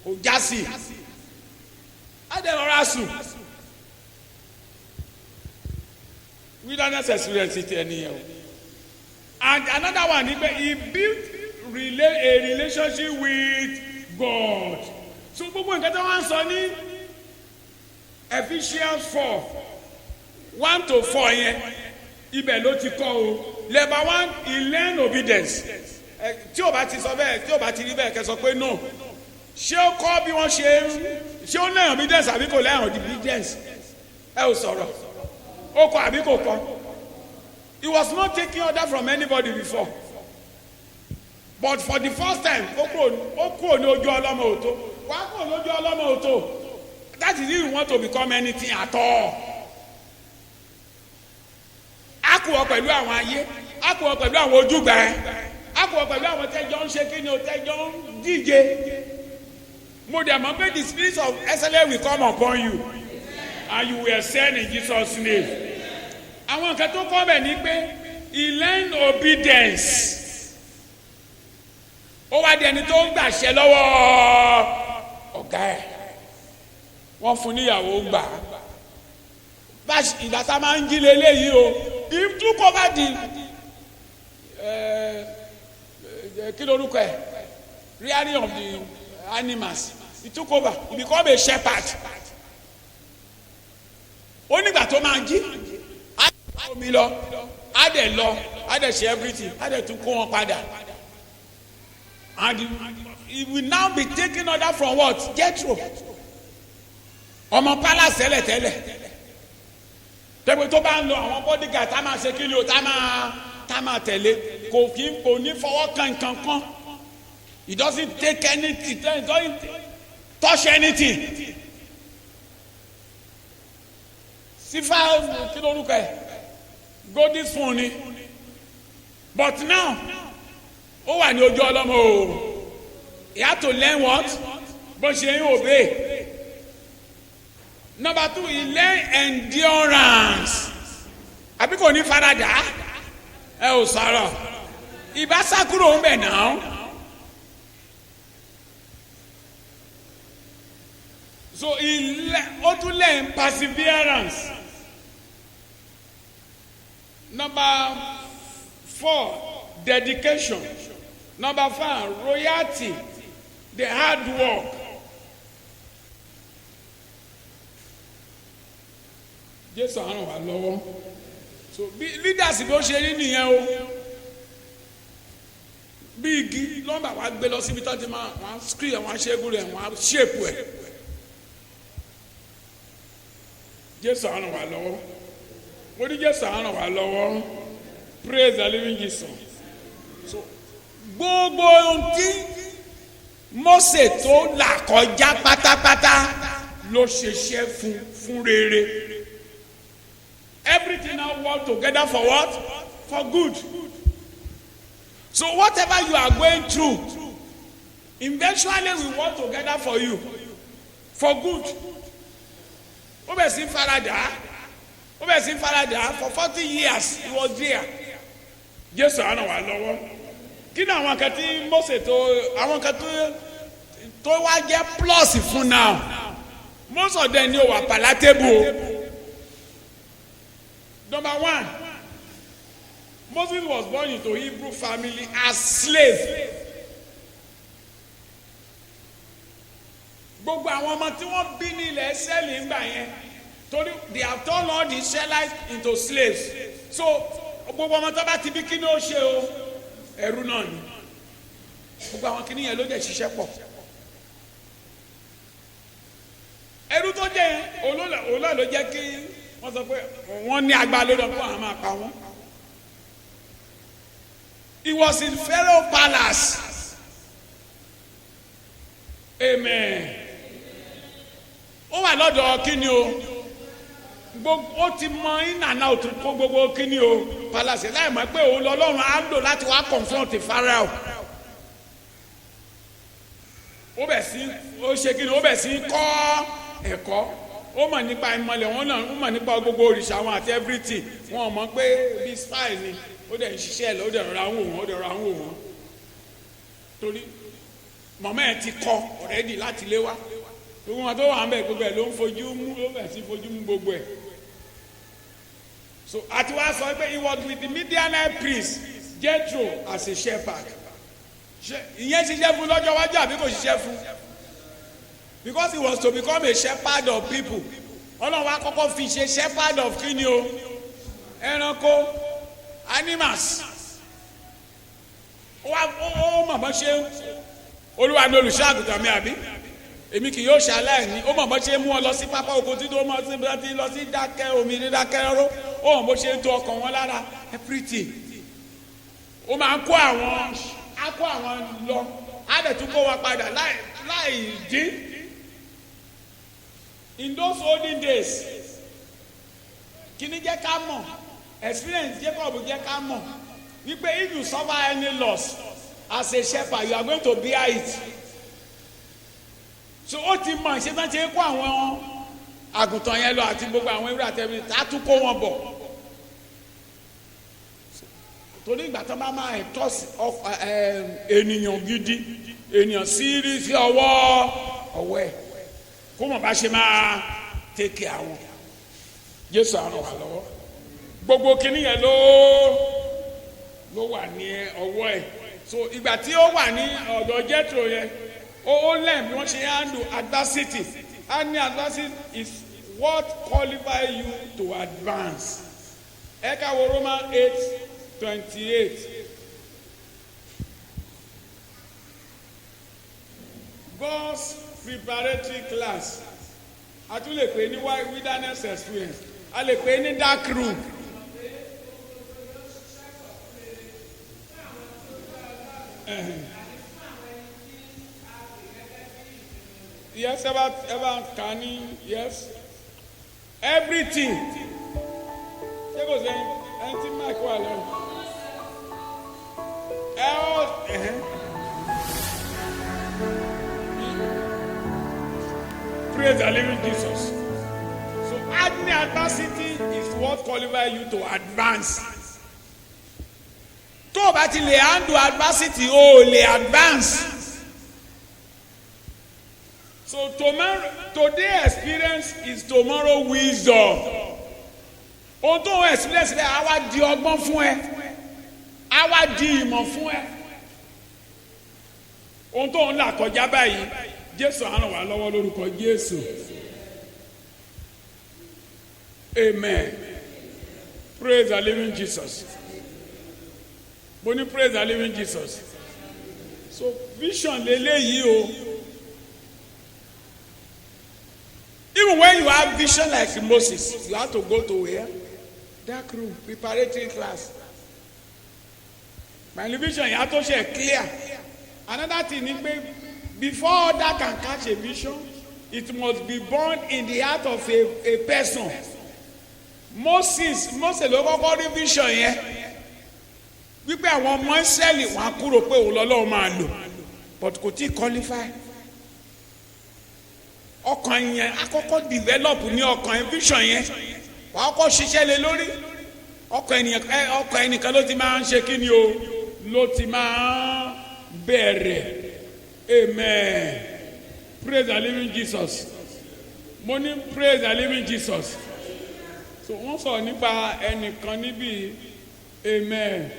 kò jásì á dẹ̀ rọra sùn wilderness experience ti ẹni yẹn o and another one ni pé he built a relationship with God so gbogbo nǹkan tí wọ́n sọ ní Ephesians 4:1-4 yẹn ibẹ̀ ló ti kọ́ o level 1 he learn obedience tí o bá ti sọ bẹ́ẹ̀ tí o bá ti rí bẹ́ẹ̀ kẹ́ sọ pé no ṣé ó kọ́ bí wọ́n ṣé ó learn obedience àbí kò learn obedience ẹ ò sọ̀rọ̀ ó kọ́ àbí kò kọ́ he was not taking order from anybody before. But for the first time ó kúrò ní ojú ọlọ́mọ òtó wàá kúrò lójú ọlọ́mọ òtó that is if you want to become anything at all. a kú ọ pẹ̀lú àwọn ayé a kú ọ pẹ̀lú àwọn ojúgbà ẹ a kú ọ pẹ̀lú àwọn tẹ́jọ́ ń ṣe kí ni o tẹ́jọ́ ń díje mo dẹ̀ mọ̀ pé the spirit of excellence will come upon you and you will excel in Jesus' name. àwọn nǹkan tó kọ́ bẹ̀ ni pé he learned obedience. Ó wá di ẹni tó ń gbàṣẹ lọ́wọ́ ọ̀gá ẹ̀ wọ́n fún níyàwó gbà á ìgbà tá a máa ń jí leléyìí o he took over the kí lorúkọ ẹ̀ rearing of the animals he took over he become a shepherd ó nígbà tó máa jí á dẹ̀ omi lọ á dẹ̀ ṣe everything á dẹ̀ tún kó wọn padà. And he will now be taking order from what? Jethro. Ọmọ palace tẹ́lẹ̀. Tẹ́gbẹ́ tó bá ń lo àwọn bodyguard tá máa ṣe kí ni o tá máa tẹ̀lé kò ní fọwọ́ kan. He doesn't take anything. touch anything. Sífà kí ló lùkọ́ ẹ̀ golden spoon ni but now ó wà ní ojú ọlọ́mọ o he had to learn what bó ṣe ń obey. Number 2 he learn endurance àbí kò ní faradà ẹ ò sọ̀rọ̀ ìbáṣà kúrò ń bẹ̀ náà. So he also learn perseverance. Number 4 dedication. Number 5 royalty, the hard work. Jésù àrùn wà lọ́wọ́. So leaders bó ṣe rí nìyẹn o. Bí igi lọ́mbà wa gbé lọ síbi tó ti máa wọ́n screw ẹ̀ wọ́n ṣẹ́gun rẹ̀ wọ́n shape ẹ̀. Jésù àrùn wà lọ́wọ́. Mo ní Jésù àrùn wà lọ́wọ́. Praise the living Jesus. So gbogbo ohun tí Mósè tó là kọjá pátápátá ló ṣiṣẹ́ fún rere. Everything now work together for what? For good. So whatever you are going through, eventually we work together for you, for good. Ó bẹ̀ sí faradà for 40 years he was there. Jésù àná wà lọ́wọ́. Kí ni àwọn kan tí Mósè àwọn kan tó wá jẹ́ plus fún now? Most of them ni ó wà palatable. Number 1, Moses was born into Hebrew family as slave. Gbogbo àwọn ọmọ tí wọ́n bí ní ilẹ̀ Ísírẹ́lì ńgbà yẹn torí they have turned all the Israelites into slaves. So gbogbo ọmọ tó bá ti bí kí ni ó ṣe o ẹrú náà ni. Gbogbo àwọn kìnìún yẹn ló dẹ̀ ṣiṣẹ́ pọ̀. Ẹrú tó jẹ́ olóòlà ló jẹ́ kí wọ́n sọ pé wọ́n ní agbára lórí ọkọ àwọn máa pa wọ́n. He was in Pharaoh palace. Amen. Ó wà lọ́dọ̀ kíni o ó ti mọ ìnànà òtún kó gbogbo kíni o palace láì mọ̀ pé òun lọ́lọ́run á lò láti wá confront Pharaoh. Ó bẹ̀ sí kọ́ ẹ̀kọ́. Ó mọ̀ nípa ìmọ̀lẹ̀ wọn náà ó mọ̀ nípa gbogbo òrìṣà wọn àti everything wọn mọ̀ pé bí spy ni ó dẹ̀ ń ṣiṣẹ́ ẹ̀ lọ ó dẹ̀ rọra ń wò wọ́n torí mọ̀mọ́ ẹ̀ ti kọ́ already láti lé wá gbogbo wọn tó wà ń bẹ̀ gbogbo ẹ̀ ló ń fojú mú ló bẹ̀ sí fojú mú gbogbo ẹ̀. So àti wá sọ pé he was with the Midianite priest Jethro as a shepherd. Ìyẹn ṣiṣẹ́ fún lọ́jọ́ wájú àbí kò ṣiṣẹ́ fún? Because he was to become a shepherd of people. Ọlọ́run wa kọ́kọ́ fi ṣe shepherd of kíni o ẹranko animals. Ó mọ̀ bọ́ ṣe Olúwa ní olùṣọ́ àgùntàn mi àbí èmi kì yóò ṣaláìní. Ó mọ̀ bọ́ ṣe mú ọ lọ sí pápá oko tí tó mọ̀ sí lọ sí dákẹ́ omi ní dákẹ́ ró. Ó mọ̀ bó ṣe ń tó ọkàn wọn lára everything. Ó máa ń kó àwọn lọ á dẹ̀ tún kó wa padà láì dín. In those olden days kíni jẹ́ ká mọ̀ experience Jacob jẹ́ ká mọ̀ wípé if you suffer any loss as a shepherd you are going to bear it. So ó ti mọ̀ ṣé bá ṣe kó àwọn àgùntàn yẹn lọ àti gbogbo àwọn ewúrẹ́ àtẹ̀wé tá a tún kó wọn bọ̀ torí ìgbà tó bá máa tọ́ ènìyàn gidi ènìyàn sí ọwọ́ ẹ̀ kó mọ̀ bá ṣe máa tẹ̀kẹ̀ àwọn Jésù àrùn wà lọ́wọ́ gbogbo kìíní yẹn ló wà ní ọwọ́ ẹ̀. So ìgbà tí ó wà ní ọ̀dọ̀ Jethro yẹn ó lẹ́m bí wọ́n ṣe handle adversity and adversity is what qualify you to advance. Ẹ ká wo Romans 8:28. God's preparatory class a tún lè pè ní wilderness experience a lè pè ní dark room. Yes, ever can he? Yes. Everything. Ṣé kò sẹ́yìn ẹni tí Mike wà lọ? Praise the living Jesus. So any adversity is what qualifies you to advance. Tó o bá ti lè handle adversity, o lè advance. So today experience is tomorrow wisdom. Ohun tó ń experience rẹ̀ á wá di ọgbọ́n fún ẹ, á wá di ìmọ̀ fún ẹ. Ohun tó ń là kọjá báyìí, Jésù á ràn wá lọ́wọ́ lórúkọ Jésù. Amen. Praise the living Jesus. Mo ní praise the living Jesus. So vision lélẹ́yìí o. Even when you have vision like Moses, you have to go to where? Dark room, preparatory class. My vision, you have to share clear. Another thing is, before that can catch a vision, it must be born in the heart of a person. Moses ló kọ́kọ́ rí vision yẹn. Wípé àwọn ọmọ Ísírẹ́lì wọn á kúrò pé òun lọ́lọ́run máa lò, but kò tí qualify. Ọkàn yẹn àkọ́kọ́ develop ní ọkàn yẹn vision yẹn wà á kọ́ ṣiṣẹ́ lé lórí ọkàn ẹnìkan ló ti máa ń ṣe kí ni o ló ti máa ń bẹ̀rẹ̀. Amen. Praise the living Jesus. Mo ní praise the living Jesus. So wọ́n sọ nípa ẹnìkan níbí. Amen.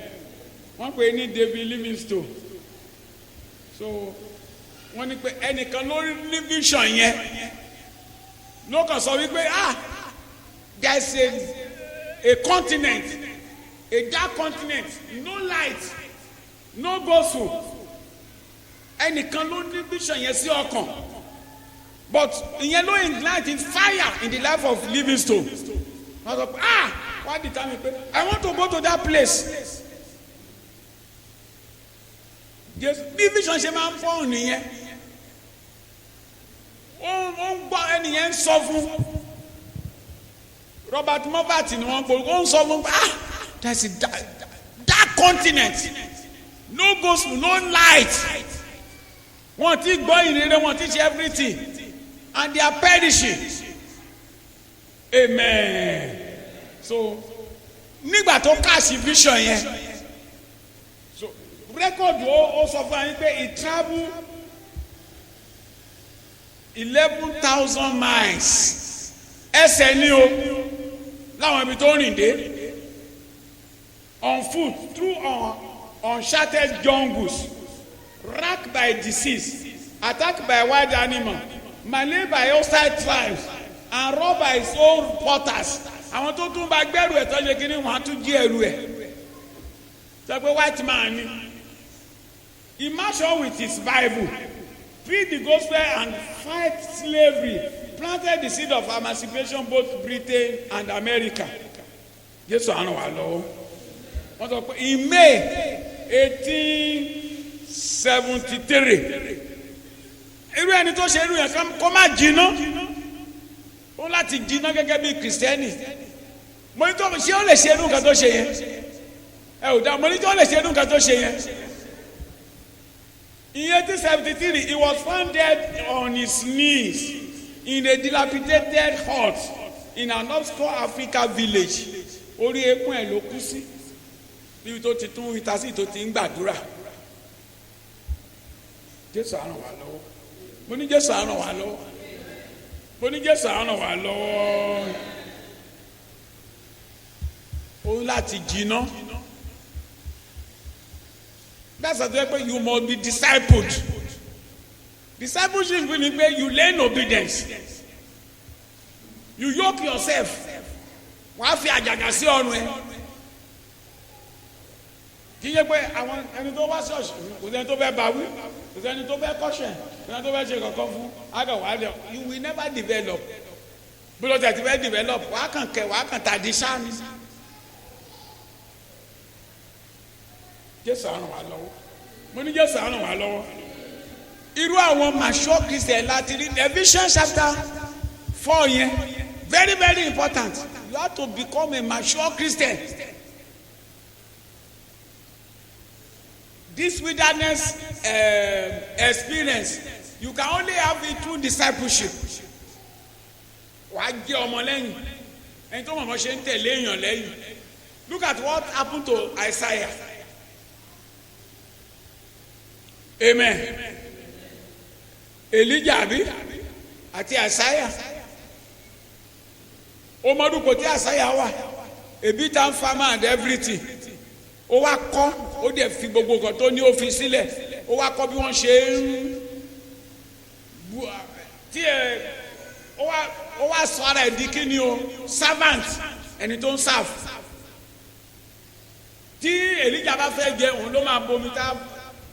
Wọ́n pè é ní David Livingstone. So wọ́n ní pé ẹnìkan lórí ní vision yẹn ló kàn sọ wípé there is a continent, a dark continent, no light, no gospel. Ẹnìkan ló ní vision yẹn sí ọkàn, but ìyẹn ló ignite fire in the life of Livingstone. wọ́n sọ pé wọ́n di time pé I want to go to that place. Bí vision ṣe máa ń fọ́ọ̀n nìyẹn. Ó ń gbọ́ ẹnìyẹn ń sọ fún Robert Moffat ni wọ́n gbọ́ ó ń sọ fún that's a dark continent, no gospel, no light. Wọ́n ti gbọ́ ìrere, wọ́n ti ṣe everything and they are perishing. Amen. So nígbà tó káàsì vision yẹn, so record ó sọ fún yín pé he travel 11,000 miles ẹsẹ̀ ní o láwọn ibi tó rìn dé on foot through uncharted jungles, racked by disease, attacked by wild animals, malayed by hostile tribes, and robbed by his own porters. Àwọn tó tún bá gbẹ́rù ẹ̀ tó ṣe kí ni wọ́n á tún jí ẹrù ẹ̀. Sọ pé white man ni. He marched on with his Bible, preached the gospel and fight slavery, planted the seed of emancipation both Britain and America. Jésù àrùn wà lọ́wọ́. Wọ́n sọ pé in May 1873 irú ẹni tó ṣe irú yẹn kó má jiná ó láti jiná gẹ́gẹ́ bí kìrìsìtẹ́nì. Mo ní tó ṣé ó lè ṣe irú nǹkan tó ṣe yẹn ẹ ò dá mo ní tó lè ṣe irú nǹkan tó ṣe yẹn. In 1873 he was found dead on his knees in a dilapidated hut in an obscure African village. Orí eékún ẹ̀ ló kú sí níbi tó ti tún ìtasí tó ti ń gbàdúrà. Jésù á ràn wá lọ́wọ́. Mo ní Jésù á ràn wá lọ́wọ́. Mo ní Jésù á ràn wá lọ́wọ́. O láti jiná. That's why you must be discipled. Discipleship means that you learn obedience. You yoke yourself. Wàá fi àjàgà sí ọrùn ẹ. Kì í yẹ pé àwọn ẹni tó wá ṣọ́ọ̀ṣì kò sẹ́ni tó fẹ́ bá wí, kò sẹ́ni tó fẹ́ kọ́ṣẹ̀, kò sẹ́ni tó fẹ́ ṣe kankan fún àgàwá lẹ̀. You will never develop. Bí ló tẹ̀ ti fẹ́ develop, wàá kàn tàdí sáà ni. Jésù á ràn wá lọ́wọ́. Mo ní Jésù á ràn wá lọ́wọ́. irú àwọn mature Christian láti rí Ephesians chapter 4 yẹn very very important. You have to become a mature Christian. This wilderness experience you can only have it through discipleship. Wàá jẹ́ ọmọ lẹ́yìn ẹni tó mọ̀mọ́ ṣe ń tẹ̀lé èèyàn lẹ́yìn. Look at what happened to Isaiah. Amen. Elijah àti Isaiah. Ó mọdún kò tí Isaiah wà. A bit and farmer and everything. Ó wá kọ́ ó dẹ̀ fi gbogbo nǹkan tó ní ó fi sílẹ̀. Ó wá kọ́ bí wọ́n ṣe ń tí ó wá sọ ara ẹ̀ di kí ni o servant ẹni tó ń serve. Tí Elijah bá fẹ́ jẹ òun ló máa bomi tá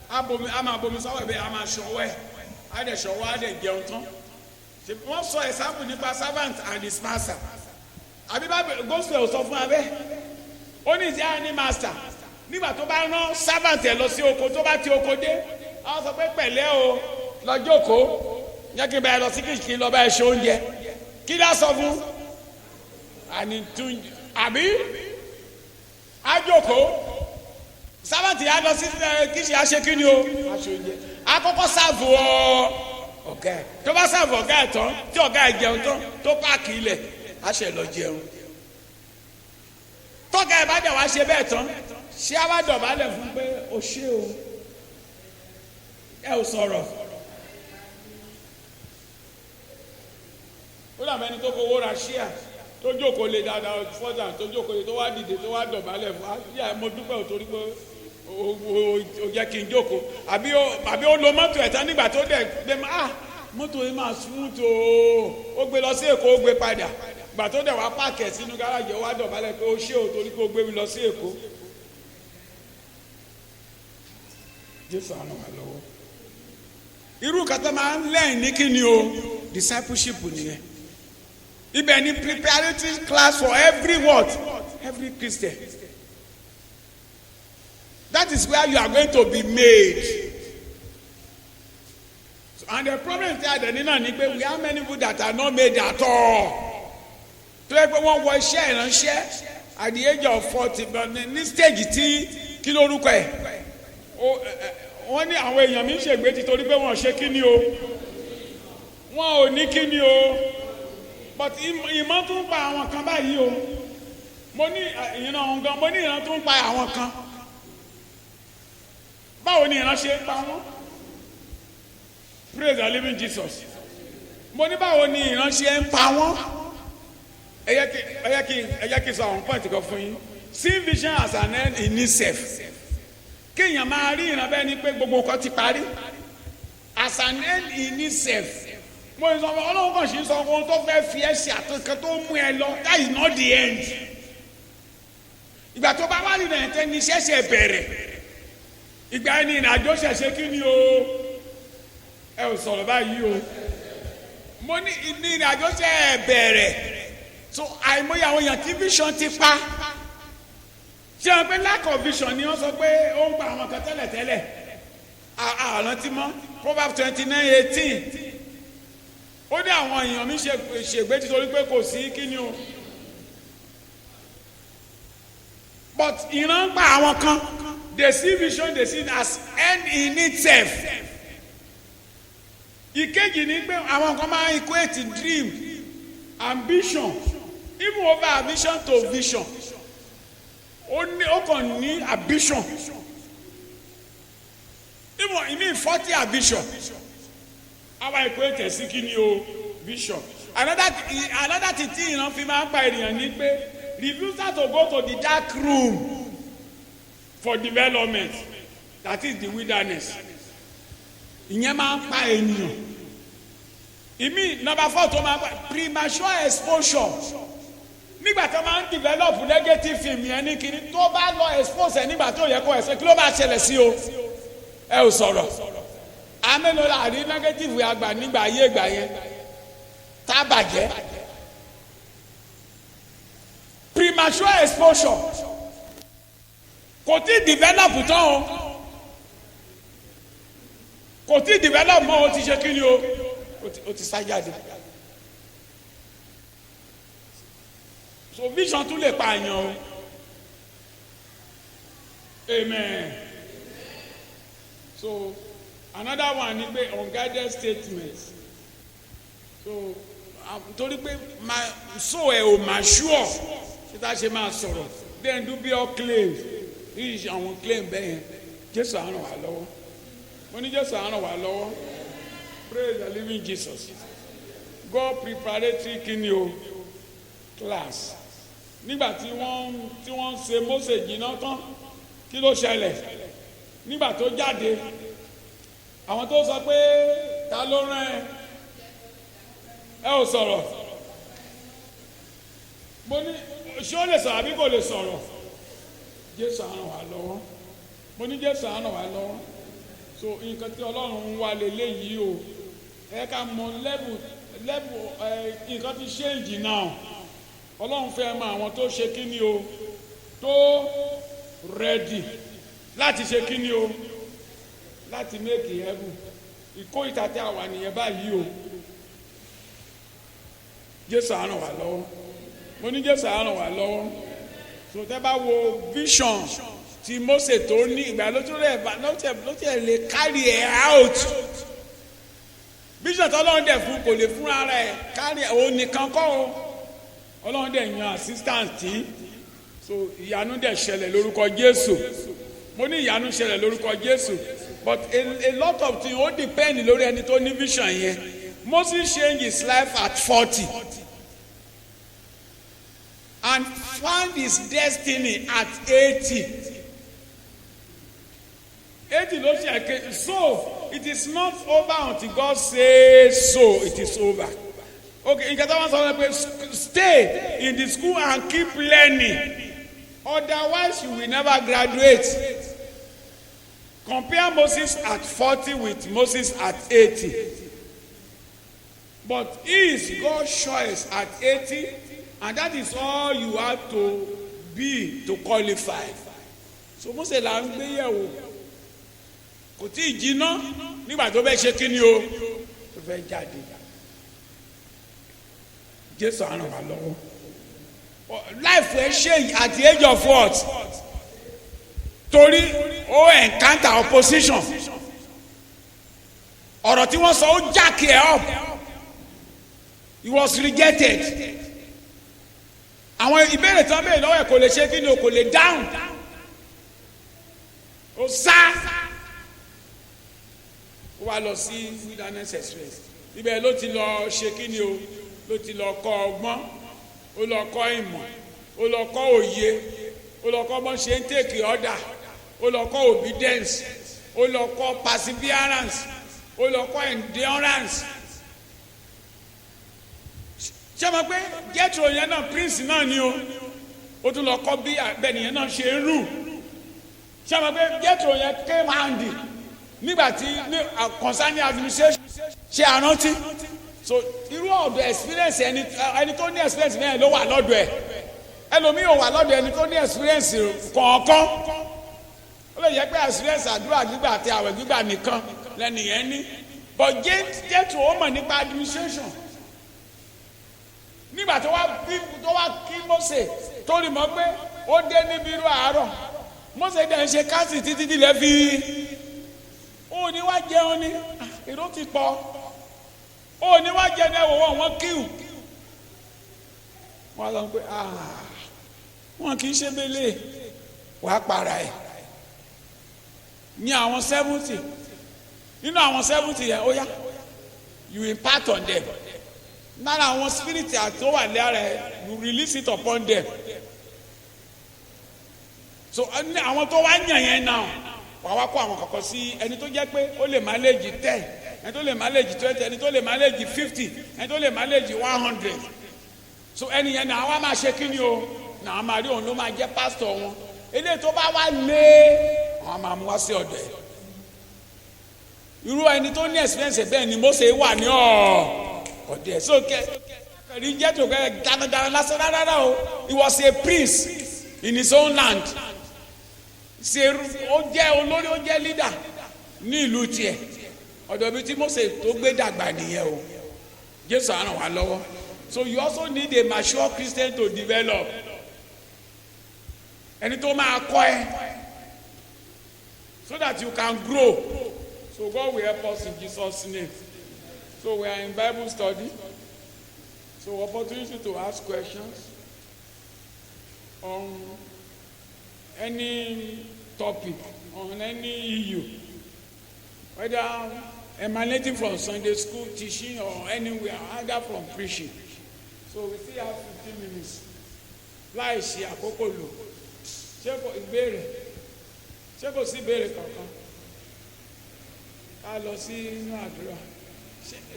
a máa bomi sọ́wọ́ ẹ̀ bẹ́ẹ̀ a máa ṣọwọ́ ẹ̀ a dẹ̀ ṣọwọ́ a dẹ̀ jẹun tán. Wọ́n sọ example nípa servant and his master. Àbí bá gospel sọ fún abẹ́ ó ní ìdí àní master nígbà tó bá rán servant ẹ̀ lọ sí oko tó bá ti oko dé àwọn sọ pé pẹ̀lẹ́ o lọ jókòó yẹ kí n bá yẹ lọ sí kìkì lọ bá yẹ ṣe oúnjẹ kí ló sọ fún àní tún àbí àjòkó servant yà lọ sí kìkì àṣẹ kí ni o àṣẹ oúnjẹ àkọ́kọ́ sáàbù ọ̀gá ẹ̀ tó bá sáàbù ọ̀gá ẹ̀ tán tí ọ̀gá ẹ̀ jẹun tán tó páàkì ilẹ̀ àṣẹ lọ jẹun tọ́gà ẹ̀ bá dẹ̀ wá ṣe bẹ́ẹ̀ tán ṣé a wá dọ̀bálẹ̀ fún pé o ṣé o ẹ ò sọ̀rọ̀ ó dàbẹ́ ni tó fowó ra ṣíà tó jókòó lé dáadáa fọ́dà tó jókòó lé tó wá dìde tó wá dọ̀bálẹ̀ fún yà mo dúpẹ́ òtórí pé o jẹ́ kí n jókòó àbí ó lo mọ́tò ẹ̀ tán nígbà tó dẹ̀ gbé mọ́tò yìí máa smooth ó gbé lọ sí Èkó ó gbé padà gbà tó dẹ̀ wá páàkì sínú gáràjì ó wá dọ̀bálẹ̀ pé ó ṣé o torí pé ó gbé mi lọ sí Èkó. Jésù àná wà lọ́wọ́. Irú kàtà máa ń lẹ́yìn ní kí ni o discipleship nìyẹn. Ibẹ̀ ni preparatory class for every what? Every Christian. That is where you are going to be made. So, and the problem is that we have many people that are not made at all. tó yẹ pé wọ́n wọ iṣẹ́ ìránṣẹ́ at the age of 40 but ní stage tí kí lórúkọ ẹ̀ wọ́n ní àwọn èèyàn mi ń ṣègbè tí torí pé wọ́n ṣe kí ni o wọ́n ò ní kí ni o but ìmọ̀ tún pa àwọn kan báyìí o mo ní ìran ọ̀hún gan mo ní ìran tún pa àwọn kan báwo ni ìran ṣe pa wọ́n praise the living Jesus mo ní báwo ni ìran ṣe ń pa wọ́n ẹ yẹ kí sọ àwọn pọ́ǹtì kan fún yín seeing vision as an end in itself kéèyàn máa rí ìran bẹ́ẹ̀ ni pé gbogbo nǹkan ti parí as an end in itself mo sọ fún ọlọ́run kan sì sọ ohun tó fẹ́ fi ẹ́ ṣe àtúnkàn tó mú ẹ lọ that is not the end ìgbà tó bá wà nínú ẹ̀tẹ́ ní ṣẹ̀ṣẹ̀ bẹ̀rẹ̀ ìgbà ẹni ìrìnàjò ṣẹ̀ṣẹ̀ kí ni o ẹ ò sọ̀rọ̀ báyìí o mo ní ìrìnàjò ṣẹ̀ bẹ̀rẹ̀ so àìmọye àwọn èèyàn tí vision ti pa ṣé wọn pé lack of vision ni wọ́n sọ pé ó ń pa àwọn kan tẹ́lẹ̀tẹ́lẹ̀ àrántí mọ́ Proverbs 29:18 ó ní àwọn èèyàn mi ṣègbè títorí pé kò sí kí ni o but ìran pa àwọn kan they see vision they see as end in itself ìkejì ni pé àwọn kan máa equate dream ambition even over vision to vision ó kàn ní ambition even ìmí 40 ambition our equate sí kí ni o vision another thing tí ìran fi máa ń pa ènìyàn ní pé refusal to go to the dark room for development that is the wilderness ìyẹn máa ń pa ènìyàn ìmí number 4 tó máa ń pa premature exposure nígbà tó máa ń develop negative film yẹn ní kiri tó bá lọ expose ẹ nígbà tó yẹ kó ẹsẹ kí ló bá ṣẹlẹ̀ sí o ẹ ò sọ̀rọ̀ amẹ́lòlá àrí negative àgbà nígbà ayé ìgbà yẹn tá a bàjẹ́ premature exposure kò tí develop tán o kò tí develop mọ́ o ti ṣe kí ni o ti sá jáde. So vision tún lè pa àyàn o. Amen. So another one ni pé unguided statements. So torí pé so ẹ ò máa sure ṣé tá a ṣe máa sọ̀rọ̀ then do be all claims yìí ṣe àwọn claim bẹ́ẹ̀ yẹn Jésù á ràn wá lọ́wọ́ mo ní Jésù á ràn wá lọ́wọ́ praise the living Jesus. God preparatory kini o class nígbà tí wọ́n ṣe Mósè jìnnà tán kí ló ṣẹlẹ̀ nígbà tó jáde àwọn tó sọ pé ta ló rán ẹ ò sọ̀rọ̀ mo ní ṣé ó lè sọ̀rọ̀ àbí kò lè sọ̀rọ̀ Jésù á ràn wá lọ́wọ́ mo ní Jésù á ràn wá lọ́wọ́ so nǹkan tí Ọlọ́run ń wá lélẹ́yìí o ẹ ká mọ level nǹkan ti change now Ọlọ́run fẹ́ mọ àwọn tó ṣe kíni o tó ready láti ṣe kíni o láti make heaven ìkó ìtàtẹ́ àwa nìyẹn báyìí o Jésù á ràn wá lọ́wọ́ mo ní Jésù á ràn wá lọ́wọ́ so tẹ́ bá wo vision tí Mósè tó ní ìgbà ló tẹ̀ lè carry ẹ̀ out vision tó Ọlọ́run dẹ̀ fún kò lè fún ara ẹ̀ carry òun nìkan kọ́ o Ọlọ́run dẹ̀ yan assistant tí so ìyanu dẹ̀ ṣẹlẹ̀ lórúkọ Jésù mo ní ìyanu ṣẹlẹ̀ lórúkọ Jésù but a lot of things ó depend lórí ẹni tó ní vision yẹn Moses changed his life at 40 and found his destiny at 80 ló ṣe so it is not over until God says so it is over. Okay, nǹkan tó wọ́n sọ pé stay in the school and keep learning otherwise you will never graduate. Compare Moses at 40 with Moses at 80. But he is God's choice at 80 and that is all you have to be to qualify. So Moses là ń gbé yẹ̀wò kò tí ì jiná nígbà tó fẹ́ ṣe kíni o tó fẹ́ jáde. Jésù á ràn wá lọ́wọ́. Life ẹ change at the age of what? Torí ó encounter opposition. Ọ̀rọ̀ tí wọ́n sọ ó jack ẹ̀ up. He was rejected. Àwọn ìbéèrè tí wọ́n béèrè lọ́wọ́ ẹ̀ kò lè ṣe kí ni o kò lè dáhùn. Ó sá. Ó wá lọ sí wilderness express. Ibẹ̀ ló ti lọ ṣe kí ni o ló ti lọ kọ́ ọgbọ́n. Ó lọ kọ́ ìmọ̀. Ó lọ kọ́ òye. Ó lọ kọ́ bọ́n ṣe ń take order. Ó lọ kọ́ obedience. Ó lọ kọ́ perseverance. Ó lọ kọ́ endurance. Ṣé mo pé Jethro yẹn náà prince náà ni o ó tún lọ kọ́ bí abẹ́ni yẹn náà ṣe ń rù. Ṣé mo pé Jethro yẹn came handy nígbà tí concerning administration ṣe àrántí. So irú ọ̀dọ̀ experience ẹni tó ní experience náà ló wà lọ́dọ̀ ẹ̀ ẹlòmíì ò wà lọ́dọ̀ ẹni tó ní experience kọ̀ọ̀kan ó lè yẹ pé experience àdúrà gbígbà àti àwẹ̀ gbígbà nìkan lẹ́nìyẹn ní but Jethro ó mọ̀ nípa administration nígbà tó wá kí Mósè tó rí mọ́ pé ó dé níbi irú àárọ̀ Mósè dẹ̀ ń ṣe káàsì títí dílé fi ó ní wá jẹun ní èrò ti pọ̀ ó ní wá jẹun ẹ̀wọ̀ wọn kíw wọ́n lọ pé wọn kì í ṣe mélé wàá para ẹ̀ ní àwọn 70 nínú àwọn 70 yẹn ó yá you impart on them lára àwọn spirit tó wà lára ẹ̀ you release it upon them so àwọn tó wá yàn yẹn náà wàá wá kó àwọn kọ̀ọ̀kan sí ẹni tó jẹ́ pé ó lè manage 10 ẹni tó lè manage 20 ẹni tó lè manage 50 ẹni tó lè manage 100 so ẹni yẹn náà wá máa ṣe kí ni o náà máa rí òun ló máa jẹ́ pastor wọn eléyìí tó bá wá lé àwọn máa mú wá sí ọ̀dọ̀ ẹ̀ irú ẹni tó ní experience bẹ́ẹ̀ ni Mósè wà ní ọ̀dọ̀ ẹ̀ so kẹ̀rí jẹ́ tó kẹ́ dánadáná lásán rárá o he was a prince in his own land ṣe ó jẹ́ olórí ó jẹ́ leader ní ìlú tiẹ̀ ọ̀dọ̀ bí tí Mósè tó gbé dàgbà nìyẹn o. Jésù á ràn wá lọ́wọ́. So you also need a mature Christian to develop. Ẹni tó máa kọ́ ẹ so that you can grow. So God will help us in Jesus' name. So we are in Bible study. So opportunity to ask questions on any topic, on any issue, whether emanating from Sunday school teaching or anywhere, either from preaching. So we still have 15 minutes. Láì ṣe àkókò lò. Ṣé kò sí ìbéèrè kankan? Ká lọ sí inú àdúrà.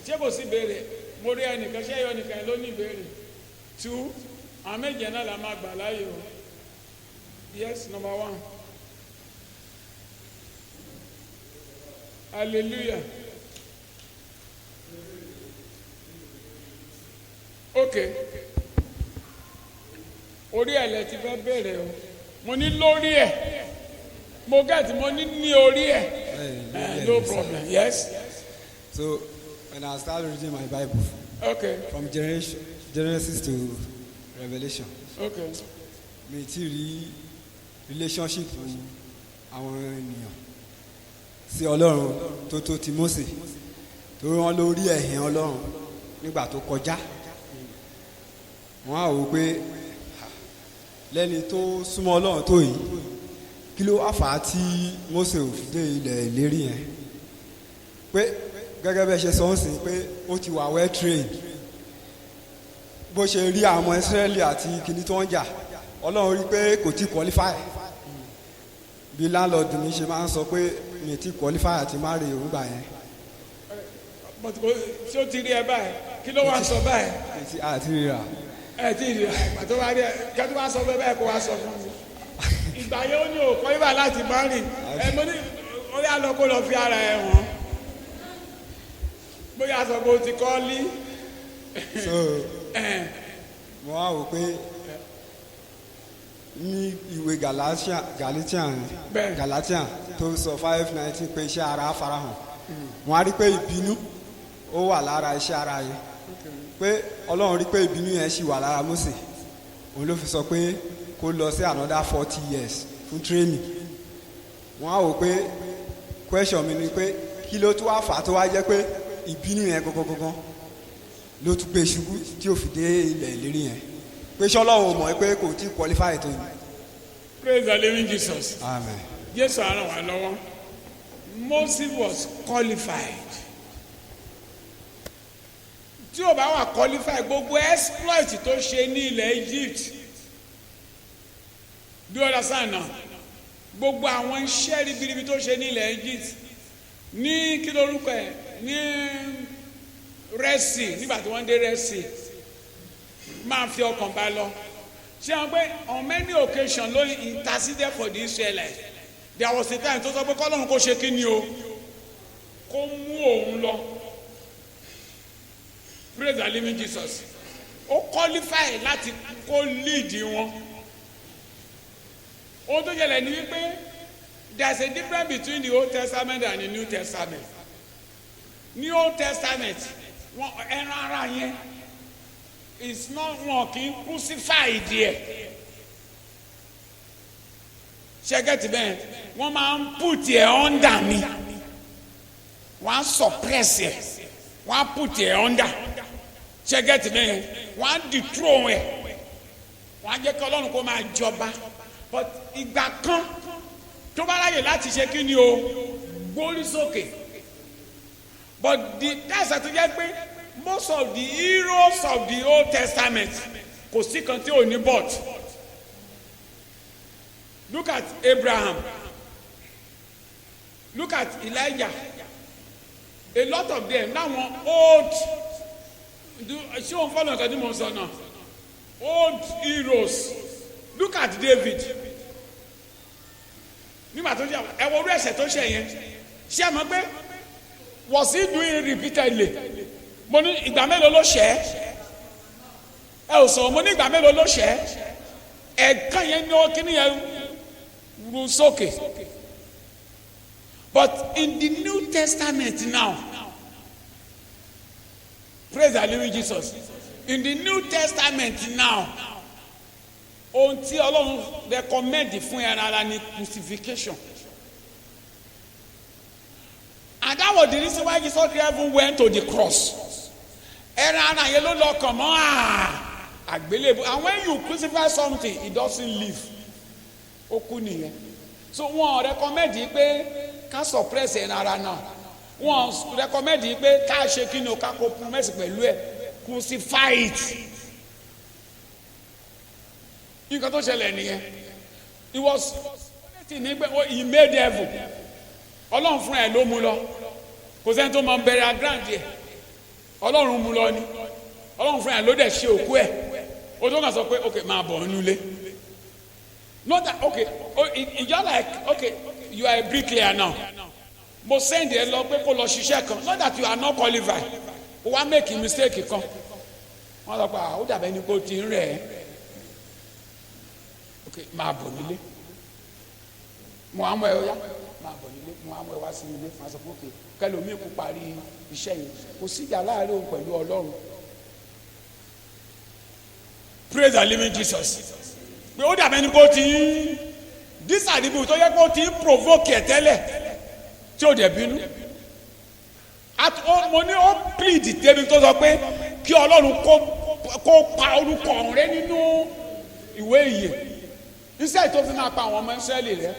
Ṣé kò sí ìbéèrè? Mo rí ẹnìkan, ṣé ẹyọ nìkan ló ní ìbéèrè? 2, àwọn méje náà la máa gbà láàyè o. Yes, number 1. Hallelujah. Okay. Orí ẹ̀ lẹ ti fẹ́ bẹ̀rẹ̀ o. Mo ní lórí ẹ̀. Mo gẹ̀ẹ́tì mo ní orí ẹ̀. No problem. Yes. So when I started reading my Bible, Okay. from Genesis to Revelation, Okay. mi ti rí relationship àwọn ènìyàn sí Ọlọ́run tó ti Mósè torí wọ́n lórí ẹ̀hìn Ọlọ́run nígbà tó kọjá. Wọ́n á wò pé lẹ́ni tó súnmọ́ Ọlọ́run tó yìí kí ló wá fà á tí Mósè ò fi dé ilẹ̀ ìlérí yẹn, pé gẹ́gẹ́ bẹ́ẹ̀ ṣe sọ ń sìn pé ó ti wà well trained. Bó ṣe rí àwọn Ísírẹ́lì àti kìnní tó ń jà, Ọlọ́run rí pé kò tí qualify. Bí landlord mi ṣe máa ń sọ pé mi ti qualify àti má rí òrùngbà yẹn. But ṣé o ti rí ẹ báyìí? Kí ló wá sọ báyìí? Àti rírà. Ẹ ti rí ẹ pàtó wá rí ẹ kí ló wá sọ bẹ́ẹ̀ kó wá sọ fún mi. Ìgbà yẹn ó ní òkò ibà láti bá rìn. Ẹ mo ní orí àlọ́ kó lọ fi ara ẹ wọ̀n. Bóyá sọ pé o ti kọ́ lí. So mo wá wò pé ní ìwé Galatian tó sọ 5:19 pé iṣẹ́ ara farahàn, wọ́n á rí pé ìbínú ó wà lára iṣẹ́ ara yẹn, pé Ọlọ́run rí pé ìbínú yẹn ṣì wà lára Mósè, òun ló fi sọ pé kó lọ sí another 40 years fún training. Wọ́n á wò pé question mi ni pé kí ló tún wá fà á tó wá jẹ́ pé ìbínú yẹn gangan ló tún gbé ṣubú tí ó fi dé ilẹ̀ ìlérí yẹn, pé ṣọlọ́run mọ̀ pé kò tí qualify tó yìí. Praise the living Jesus. Amen. Jésù á ràn wá lọ́wọ́. Moses was qualified. Tí o bá wà qualified, gbogbo exploit tó ṣe ní ilẹ̀ Egypt, do you understand now? Gbogbo àwọn iṣẹ́ ribiribi tó ṣe ní ilẹ̀ Egypt, ní kí lórúkọ ẹ̀, ní Red Sea, nígbà tí wọ́n dé Red Sea, máa fi ọkàn bá lọ. Ṣé wọn pé on many occasions ló interceded for the Israelites. There was a time tó sọ pé kọ́lọ́run kó ṣe kí ni o, kó mú òun lọ. Praise the living Jesus. Ó qualify láti kó lead wọn. Ohun tó yẹlẹ̀ ni wípé there is a difference between the Old Testament and the New Testament. Ní Old Testament, wọn ẹran ara yẹn is not wọn kì í crucify díẹ̀. Ṣẹ́gẹ́tì bẹ́ẹ̀ wọ́n máa ń put ẹ̀ under ni, wọ́n á suppress ẹ̀, wọ́n á put ẹ̀ under. Ṣẹ́gẹ́tì bẹ́ẹ̀ wọ́n á dethrone ẹ̀, wọ́n á jẹ́ kí Ọlọ́run kó máa jọba. But ìgbà kan tó bá láyè láti ṣe kí ni o, gbórí sókè. But that's àti jẹ́ pé most of the heroes of the Old Testament kò sí kan tí ò ní but. Look at Abraham. Look at Elijah. A lot of them láwọn old, ṣé òun fọlọ́ nǹkan tí mo sọ náà, old heroes. Look at David. Nígbà tó jẹ́ ẹ wo orí ẹ̀ṣẹ̀ tó ṣe yẹn, ṣé ẹ mọ̀ pé was he doing it repeatedly? Mo ní ìgbà mélòó ló ṣẹ̀ ẹ́? Ẹ ò sọ̀rọ̀, mo ní ìgbà mélòó ló ṣẹ̀ ẹ́? Ẹ̀ẹ̀kan yẹn ní kíní yẹn ru sókè. But in the New Testament now, praise the living Jesus. In the New Testament now, ohun tí Ọlọ́run recommend fún ẹran ara ni crucifixion. And that was the reason why Jesus even went to the cross. Ẹran ara yẹn ló lọ kàn mọ́ àgbélébùú. And when you crucify something, it doesn't live. Ó kú nìyẹn. So wọ́n recommend yìí pé ká suppress ẹran ara náà. Wọ́n recommend yìí pé ká ṣe kí ni o ká compromise pẹ̀lú ẹ̀. Crucify it. Nǹkan tó ṣẹlẹ̀ nìyẹn. It was he made heaven. Ọlọ́run fúnra ẹ̀ ló mú lọ. Kò sẹ́ni tó máa ń bẹ̀rẹ̀ àgráǹdì ẹ̀. Ọlọ́run mú lọ ni. Ọlọ́run fúnra ẹ̀ ló dẹ̀ ṣe òkú ẹ̀. O tó kàn sọ pé okay máa bọ̀ nínú ilé. Not that okay it's just like okay you are a bricklayer now. Mo send ẹ lọ pé kó lọ ṣiṣẹ́ kan. Not that you are not qualified. O wá make a mistake kan. Wọ́n sọ pé ó dàbẹ̀ ni kò tí ń rẹ̀ ẹ́. Okay máa bọ̀ nílé. Mo á mọ ẹ ọyá máa bọ̀ nílé. Mo á mọ ẹ wá sí ilé. Màá sọ pé okay kẹlòmíì kò parí iṣẹ́ yìí. Kò síjà láàárín òun pẹ̀lú Ọlọ́run. Praise the living Jesus. Pé ó dàbẹ̀ ni kò tí ń these are the people tó yẹ kó tí ń provoke ẹ̀ tẹ́lẹ̀ tí ó dẹ̀ bínú. Mo ní ó plead débi tó sọ pé kí Ọlọ́run kó pa orúkọ rẹ nínú ìwé ìyè iṣẹ́ tó fi máa pa àwọn ọmọ Ísírẹ́lì rẹ.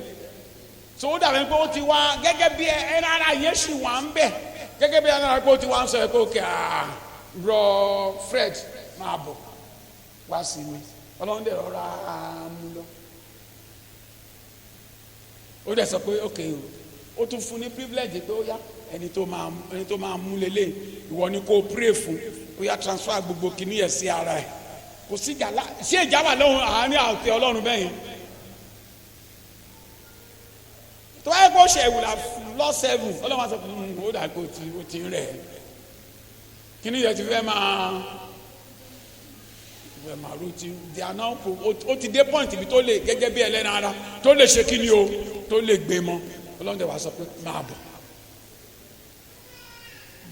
So ó dàbí pé ó ti wá gẹ́gẹ́ bí ẹran ara yẹn sì wà ń bẹ̀ gẹ́gẹ́ bí ẹran ara pé ó ti wá ń sọ pé òkè bro Fred máa bọ̀ wá sí mi Ọlọ́run dẹ̀ rọra mú lọ. Ó dẹ̀ sọ pé òkè ó tún fún ní privilege pé ó yá ẹni tó máa mú lélẹ̀ ìwọ ni kó pray fún ó yá transfer gbogbo kìíní ẹ̀ sí ara ẹ̀ kò sí ìjà ṣé ìjà wà lọ́hùn àárín àti Ọlọ́run bẹ́ẹ̀ yẹn. tó wáyé kó ṣe ìwúlà lọ seven Ọlọ́run á sọ fún ó dà kó ó ti ń rẹ̀ kìíní yẹn ti fẹ́ máa routine they are now ó ti dé point ibi tó lè gẹ́gẹ́ bí ẹlẹ́ran ara tó lè ṣe kíni o tó lè gbé mọ́ Ọlọ́run dẹ̀ wá sọ pé máa bọ̀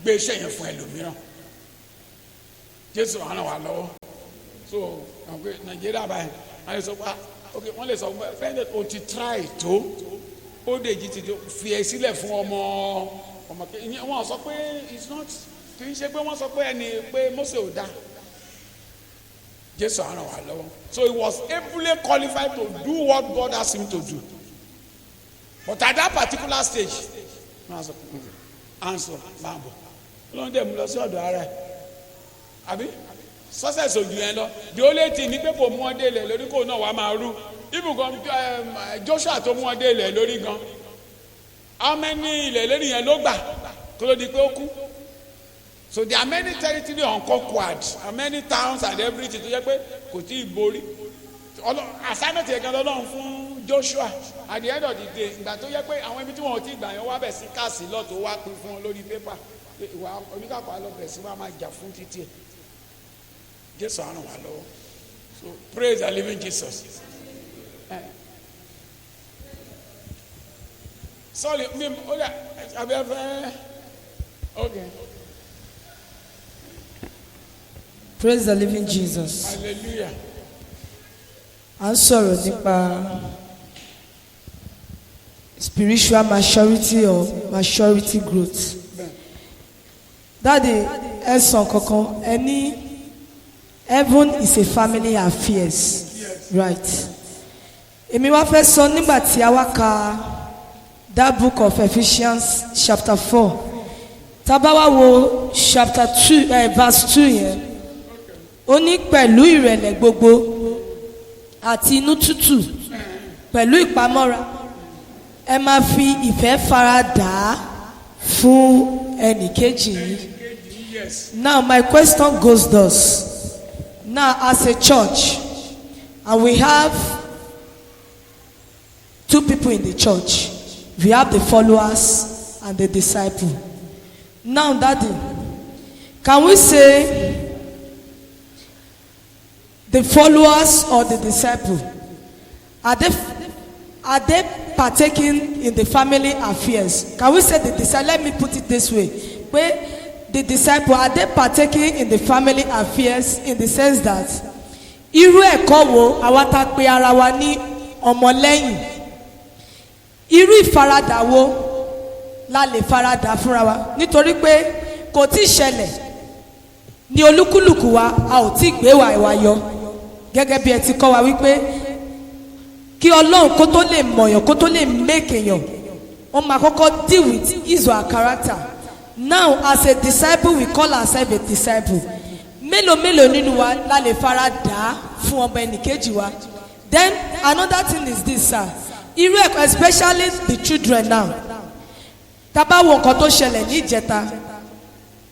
gbé iṣẹ́ yẹn fún ẹlòmíràn Jésù ràn wá lọ́wọ́ so Nàìjíríà báyìí wọ́n lè sọ pé ok wọ́n lè sọ pé fẹ́ẹ́ o ti try tó ó dè jí ti fi ẹ sílẹ̀ fún ọmọ kẹ́hìn wọ́n sọ pé it's not kì í ṣe pé wọ́n sọ pé ẹni pé Mósè ò dáa. Jésù ràn wá lọ́wọ́. So he was ably qualified to do what God asked him to do. But at that particular stage, answer máa bọ̀. Ọlọ́run dẹ̀ mú lọ sí ọ̀dọ̀ ara ẹ̀. Àbí success ojú yẹn lọ. The only thing ni pé kò mú ọdẹ ilẹ̀ lórí kò náà wàá máa rú. Ibùgàn Joshua tó mú ọdẹ ilẹ̀ lórí gan. How many ilẹ̀ lórí yẹn ló gbà kó ló di pé ó kú? So there are many territories unconquered and many towns and everything tó yẹ pé kò tí ì borí. Assignment yẹn kan lọ́lọ́run fún Joshua at the end of the day ìgbà tó yẹ pé àwọn ibi tí wọn ò tí ì gbà yẹn wá bẹ̀ sí káàsì lọ́tọ̀ wá pín fún wọn lórí pépà ìwà oníkàkọ́ alọ́bẹ̀ sí wọn máa jà fún títí ẹ̀. Jésù á ràn wá lọ́wọ́. So praise the living Jesus. Sorry mi ó yà abẹ́fẹ́ okay. Praise the living Jesus. Hallelujah. À ń sọ̀rọ̀ nípa spiritual maturity or maturity growth. Daddy, ẹ sọ kankan ẹ ní heaven is a family affairs, right? Èmi wá fẹ́ sọ nígbà tí a wá ka that book of Ephesians chapter 4 tá bá wá wo chapter 2 verse 2 yẹn. Ó ní pẹ̀lú ìrẹ̀lẹ̀ gbogbo àti inú tútù pẹ̀lú ìpamọ́ra ẹ máa fi ìfẹ́ fara dà á fún ẹnìkejì yìí. Now my question goes thus. Now as a church and we have two people in the church. We have the followers and the disciple. Now Daddy, can we say the followers or the disciple are they partaking in the family affairs? Can we say the disciple? Let me put it this way. The disciple, are they partaking in the family affairs in the sense that irú ẹ̀kọ́ wo àwa tá pè ara wa ní ọmọlẹ́yìn, irú ìfaradà wo la lè faradà fúnra wa, nítorí pé kò tí ì ṣẹlẹ̀ ní olúkúlùkù wa, a ò tí ì gbé wa ìwà yọ gẹ́gẹ́ bí ẹ ti kọ́ wa wípé kí Ọlọ́run kó tó lè mọ̀yàn, kó tó lè make èèyàn, wọ́n máa kọ́kọ́ deal with his or her character. Now as a disciple, we call ourselves a disciple. Mélòó nínú wa la lè fara dà fún ọmọ ẹnìkejì wa. Then another thing is this, sir. Irú ẹ̀kọ́, especially the children now. Tá bá wo nǹkan tó ṣẹlẹ̀ ní ìjẹta,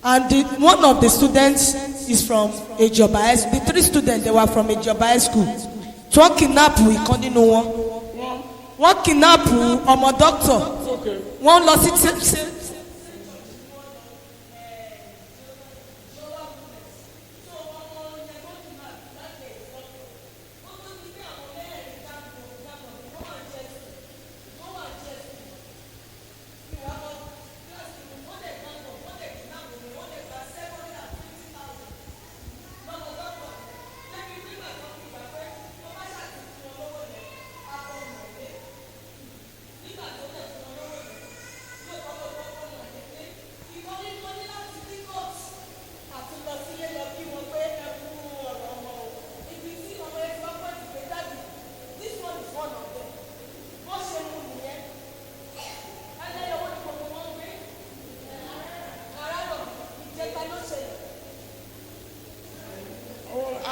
and one of the students is from Ejoba High School. The 3 students, they were from Ejoba High School. Tí wọ́n kidnap ìkan nínú wọn. Wọ́n kidnap ọmọ doctor. Wọ́n lọ sí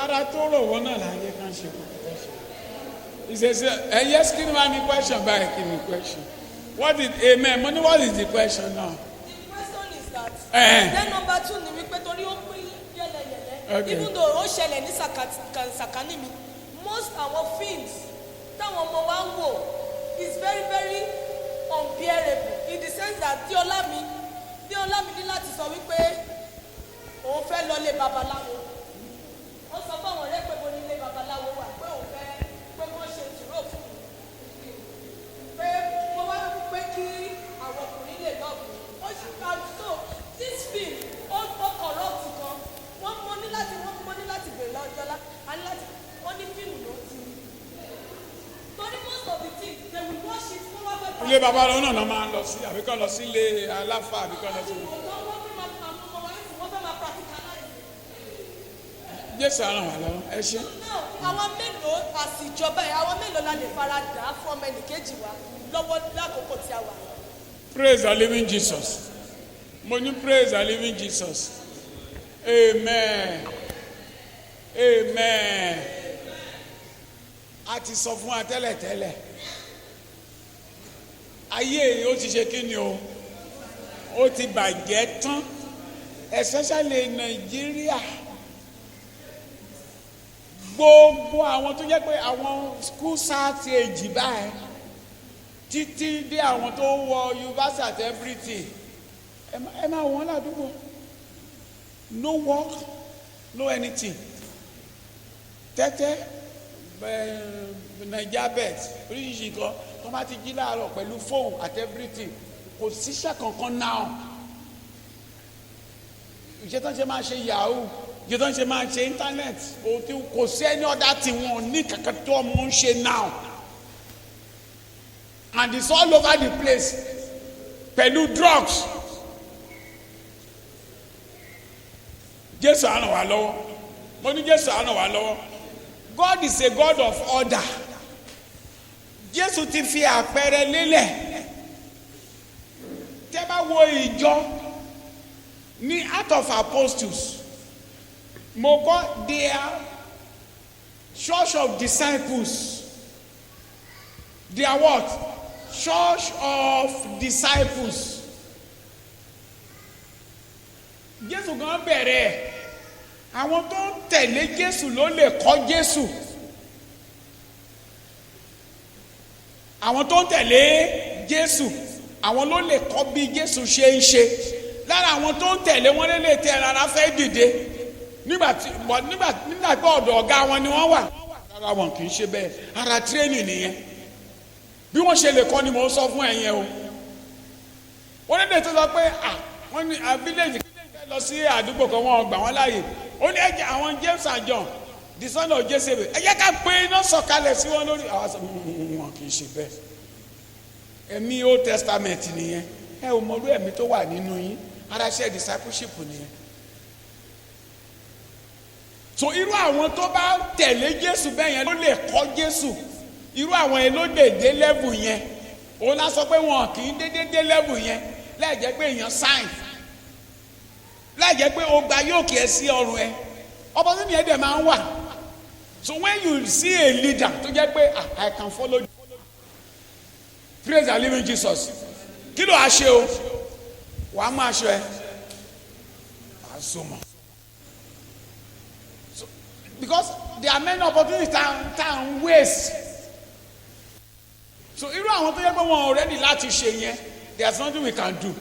ara tó rò wọ́n náà láyé kan ṣe kò tó ṣe. He says, yes, kí ni wàá ní question báyìí, kí ni question? What is amen? Money, what is the question now? The question is that. Then number 2 ni wípé torí ó pín yẹlẹyẹlẹ. Even though ó ṣẹlẹ̀ ní sàkání mi, most àwọn films táwọn ọmọ wa ń wò is very very unbearable in the sense that Díọ́lá mi ní láti sọ wípé òun fẹ́ lọ lé babaláwo. Ó sọ fún àwọn ọ̀rẹ́ pé mo ní ilé babaláwo wà pé òun fẹ́ pé wọ́n ṣe ìṣòro fún mi. Pé mo wá pé kí àwọn ọkùnrin lè lọ́ọ̀bù. Ó sì ká so this film ó corrupt kan. Wọ́n mọ ní láti bèrè lọ́jọ́lá. A ní láti wọ́n ní fíìmù ló ti. Torí most of the things they will watch it fún wa fẹ́. Ilé babaláwo náà lọ máa ń lọ sí àbíkọ́ lọ sí ilé aláfa àbíkọ́ lọ sí. Jésù àrùn wà lọ́wọ́ ẹ ṣe. Àwọn mélòó àsìjọba ẹ̀, àwọn mélòó la lè fara dà á fún ọmọ ẹnìkejì wa lọ́wọ́ lákòókò tí a wà. Praise the living Jesus. Mo ní praise the living Jesus. Amen. Amen. A ti sọ fún wa tẹ́lẹ̀tẹ́lẹ̀. Ayé ó ti ṣe kí ni o? Ó ti bàjẹ́ tán. Especially Nàìjíríà. Gbogbo àwọn tó jẹ́ pé àwọn school start age báyìí títí dé àwọn tó wọ university at everything ẹ máa wọ́n ládùúgbò no work no anything tẹ́tẹ́ naija bet oríṣiríṣi kan tó bá ti jí láàárọ̀ pẹ̀lú phone at everything kò síṣẹ́ kankan náà ìṣe tó ń ṣe máa ṣe yahoo ìṣe tó ń ṣe máa ṣe internet kò sí ẹni ọ̀dà tí wọn ní kankan tó ọmọ ń ṣe now and it's all over the place pẹ̀lú drugs. Jésù á ràn wá lọ́wọ́ mo ní Jésù á ràn wá lọ́wọ́ God is a God of order. Jésù ti fi àpẹẹrẹ lélẹ̀ tẹ́ bá wo ìjọ ní Acts of Apostles mo kọ́ their church of disciples their what church of disciples. Jésù gan bẹ̀rẹ̀ àwọn tó ń tẹ̀lé Jésù ló lè kọ́ Jésù àwọn tó ń tẹ̀lé Jésù àwọn ló lè kọ́ bí Jésù ṣe ń ṣe lára àwọn tó ń tẹ̀lé wọn lè tẹ rárá fẹ́ dìde nígbà tí ọ̀dọ̀ ọ̀gá wọn ni wọ́n wà rárá wọn kì í ṣe bẹ́ẹ̀ ara tírénì nìyẹn bí wọ́n ṣe lè kọ́ ni mò ń sọ fún ẹ̀yin o. wọ́n ní ètò sọ pé wọ́n ní village lọ sí àdúgbò kan wọ́n gbà wọ́n láàyè ó ní ẹ̀jẹ̀ àwọn James and John the son of Jezebel ẹ jẹ́ ká pé iná sọ̀kalẹ̀ sí wọn lórí àwọn sọ wọn kì í ṣe bẹ́ẹ̀ ẹ̀mí Old Testament nìyẹn ẹ ò mọ̀lú ẹ̀mí tó wà nínú yín ara ṣe discipleship nìyẹn. so irú àwọn tó bá tẹ̀lé Jésù bẹ́ẹ̀ yẹn ló lè kọ́ Jésù irú àwọn yẹn ló lè dé level yẹn òun la sọ pé wọn kì í dédé dé level yẹn láì jẹ́ pé èèyàn sign láì jẹ́ pé o gba yóò kí ẹ sí ọrùn ẹ opportunity yẹn dẹ̀ máa ń wà. So when you see a leader tó jẹ́ pé I can follow you. Praise the living Jesus. Kí ló a ṣe o? Wàá máa ṣe ẹ. Wàá so mọ̀. So because there are many opportunities tá à ń waste. So irú àwọn tó yẹ pé wọn ò ready láti ṣe yẹn there is nothing we can do.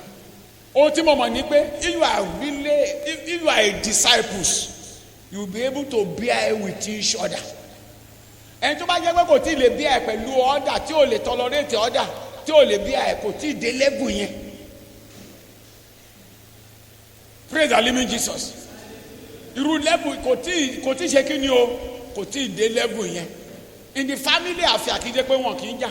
Ohun tí mo mọ̀ ni pé if you are a disciples. You will be able to bear with each other. ẹni tó bá jẹ́ pé kò tí ì lè bear pẹ̀lú ọ̀dà tí ò lè tolerate ọ̀dà tí ò lè bear kò tí ì dé level yẹn. Praise the living Jesus. irú level kò tí ì ṣe kí ni o kò tí ì dé level yẹn. in the family affair kì í jẹ́ pé wọn kì í jà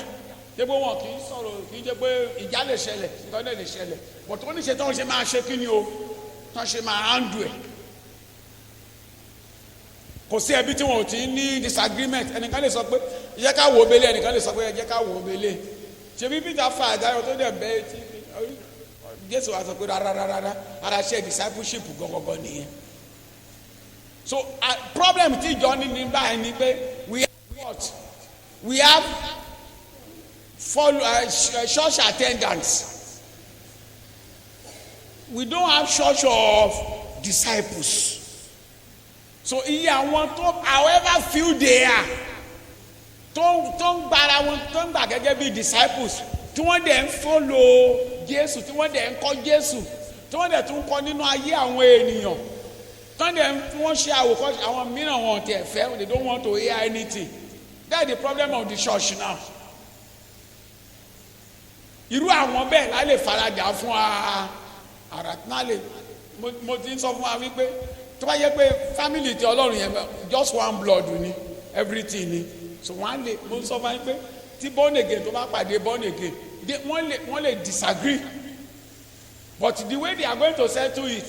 jẹ́ pé wọn kì í sọ̀rọ̀ kì í jẹ́ pé ìjà lè ṣẹlẹ̀ nǹkan lè ṣẹlẹ̀ but ó ní ṣe tí wọ́n ṣe máa ṣe kí ni o tí wọ́n ṣe máa handle ẹ̀. kò sí ẹbí tí wọn ò ti ní disagreement ẹnìkan lè sọ pé ẹ jẹ́ ká wò ó belé ẹnìkan lè sọ pé ẹ jẹ́ ká wò ó belé ṣebí Peter fa àdáyọ tó dẹ̀ bẹ́ẹ̀ tí Jésù wa sọ pé rárá ara ṣe discipleship gọgọgọ nìyẹn. So problem tí ìjọ ní báyìí ni pé we have church attendance, we don't have church of disciples. So iye àwọn tó however few they are tó ń gbára wọn tó ń gbà gẹ́gẹ́ bí disciples tí wọ́n dẹ̀ ń follow Jésù tí wọ́n dẹ̀ ń kọ́ Jésù tí wọ́n dẹ̀ tún kọ́ nínú ayé àwọn ènìyàn tí wọ́n ṣe àwòkọ́ṣe àwọn mìíràn wọn tẹ̀ fẹ́ they don't want to hear anything. That's the problem of the church now. irú àwọn bẹ́ẹ̀ la lè farajà fún ara náà lè mo ti ń sọ fún wa wípé tó bá yẹ pé family ti Ọlọ́run yẹn just one blood ni everything ni so wọ́n lè mo sọ fún wa pé tí born again tó bá pàdé born again wọ́n lè disagree but the way they are going to settle it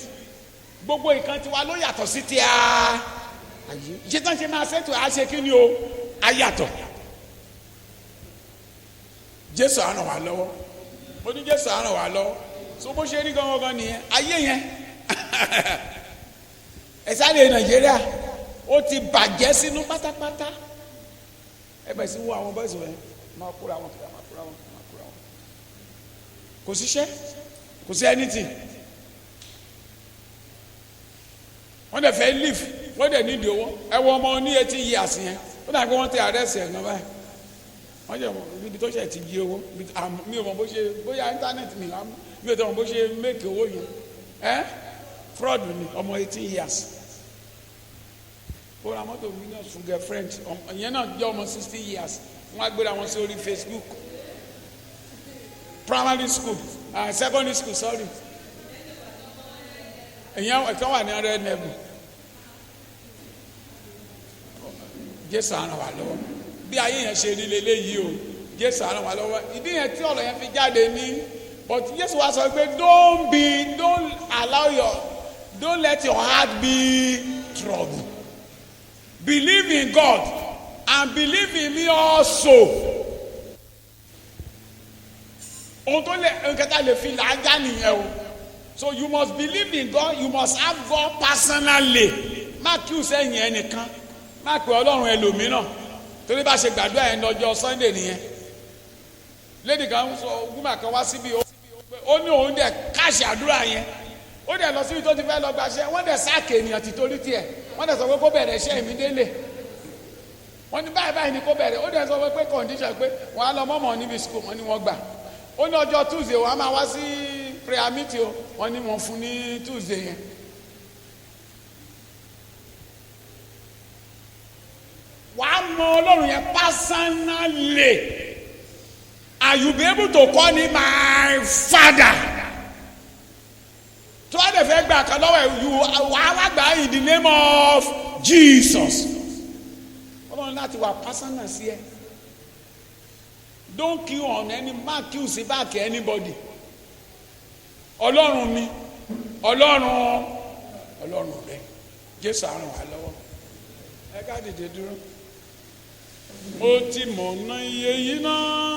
gbogbo nǹkan tiwa ló yàtọ̀ sí ti ṣé tán ṣe máa settle ṣe kí ni o yàtọ̀ Jésù á ràn wá lọ́wọ́ mo ní Jésù á ràn wá lọ́wọ́ so bó ṣe rí gangan nìyẹn ayé yẹn ẹ̀sálẹ̀ Nàìjíríà ó ti bàjẹ́ sínú pátápátá ẹ bẹ̀ sí wo àwọn bọ́ọ̀sì rẹ̀ máa kóra wọn kò síṣẹ́ kò sí anything wọ́n dẹ̀ fẹ́ leave wọ́n dẹ̀ nídìí owó ẹ wọ ọmọ ní 18 years yẹn ó dàbí wọ́n ti arrest ẹ̀ náà báyìí wọ́n jẹ́ ibi tó ṣe ti jí owó mi ò mọ̀ bó ṣe bóyá internet mi ò tẹ̀ mọ̀ bó ṣe make owó yẹn fraud ni ọmọ 18 years ó ra mọ́tò millions fún girlfriend ìyẹn náà jẹ́ ọmọ 60 years wọ́n á gbéra wọn sórí Facebook primary school secondary school sorry ìyẹn ẹ̀ka wà ní ọ̀rẹ́ nẹ́bù Jésù á ràn wá lọ́wọ́ bí ayé yẹn ṣe rí leléyìí o Jésù á ràn wá lọ́wọ́ ìdí yẹn tí ọ̀rọ̀ yẹn fi jáde ní but Jésù wá sọ pé don't let your heart be troubled. Believe in God and believe in me also. Ohun tó lè nkẹta lè fi làájá nìyẹn o. So you must believe in God, you must have God personally. Má kí o sẹ́yìn ẹnìkan, má pè Ọlọ́run ẹlòmíràn. Torí bá ṣe gbàdúrà yẹn lọ́jọ́ Sunday nìyẹn. Lady kan sọ gúnmà kan wá síbi ó ní òun dẹ̀ káàṣì àdúrà yẹn. Ó dẹ̀ lọ síbi tó ti fẹ́ lọ gbàṣẹ, wọ́n dẹ̀ sáàkì ènìyàn ti torí tiẹ̀. Wọ́n dẹ̀ sọ pé kó bẹ̀rẹ̀ iṣẹ́ ìmídélé. Wọ́n ní báyìí ni kó bẹ̀rẹ̀. Ó dẹ̀ sọ pé condition pé wọ́n á lọ mọ́mọ́ níbi school wọ́n ní wọ́n gbà. Ó ní ọjọ́ Tuesday wọ́n á máa wá sí prayer meeting o wọ́n ní wọ́n fún ní Tuesday yẹn. Wàá mọ Ọlọ́run yẹn personally and you be able to call him my father. tó a dẹ̀ fẹ́ gbà kan lọ́wọ́ ẹ̀ wàá wá gbà in the name of Jesus. ọlọ́run láti wà personal sí ẹ. don't kill on any man kill sí báàkì anybody. ọlọ́run mi ọlọ́run rẹ Jésù á ràn wá lọ́wọ́. ẹ ká dìde dúró. mo ti mọ̀ ọ́nà iye yìí náà.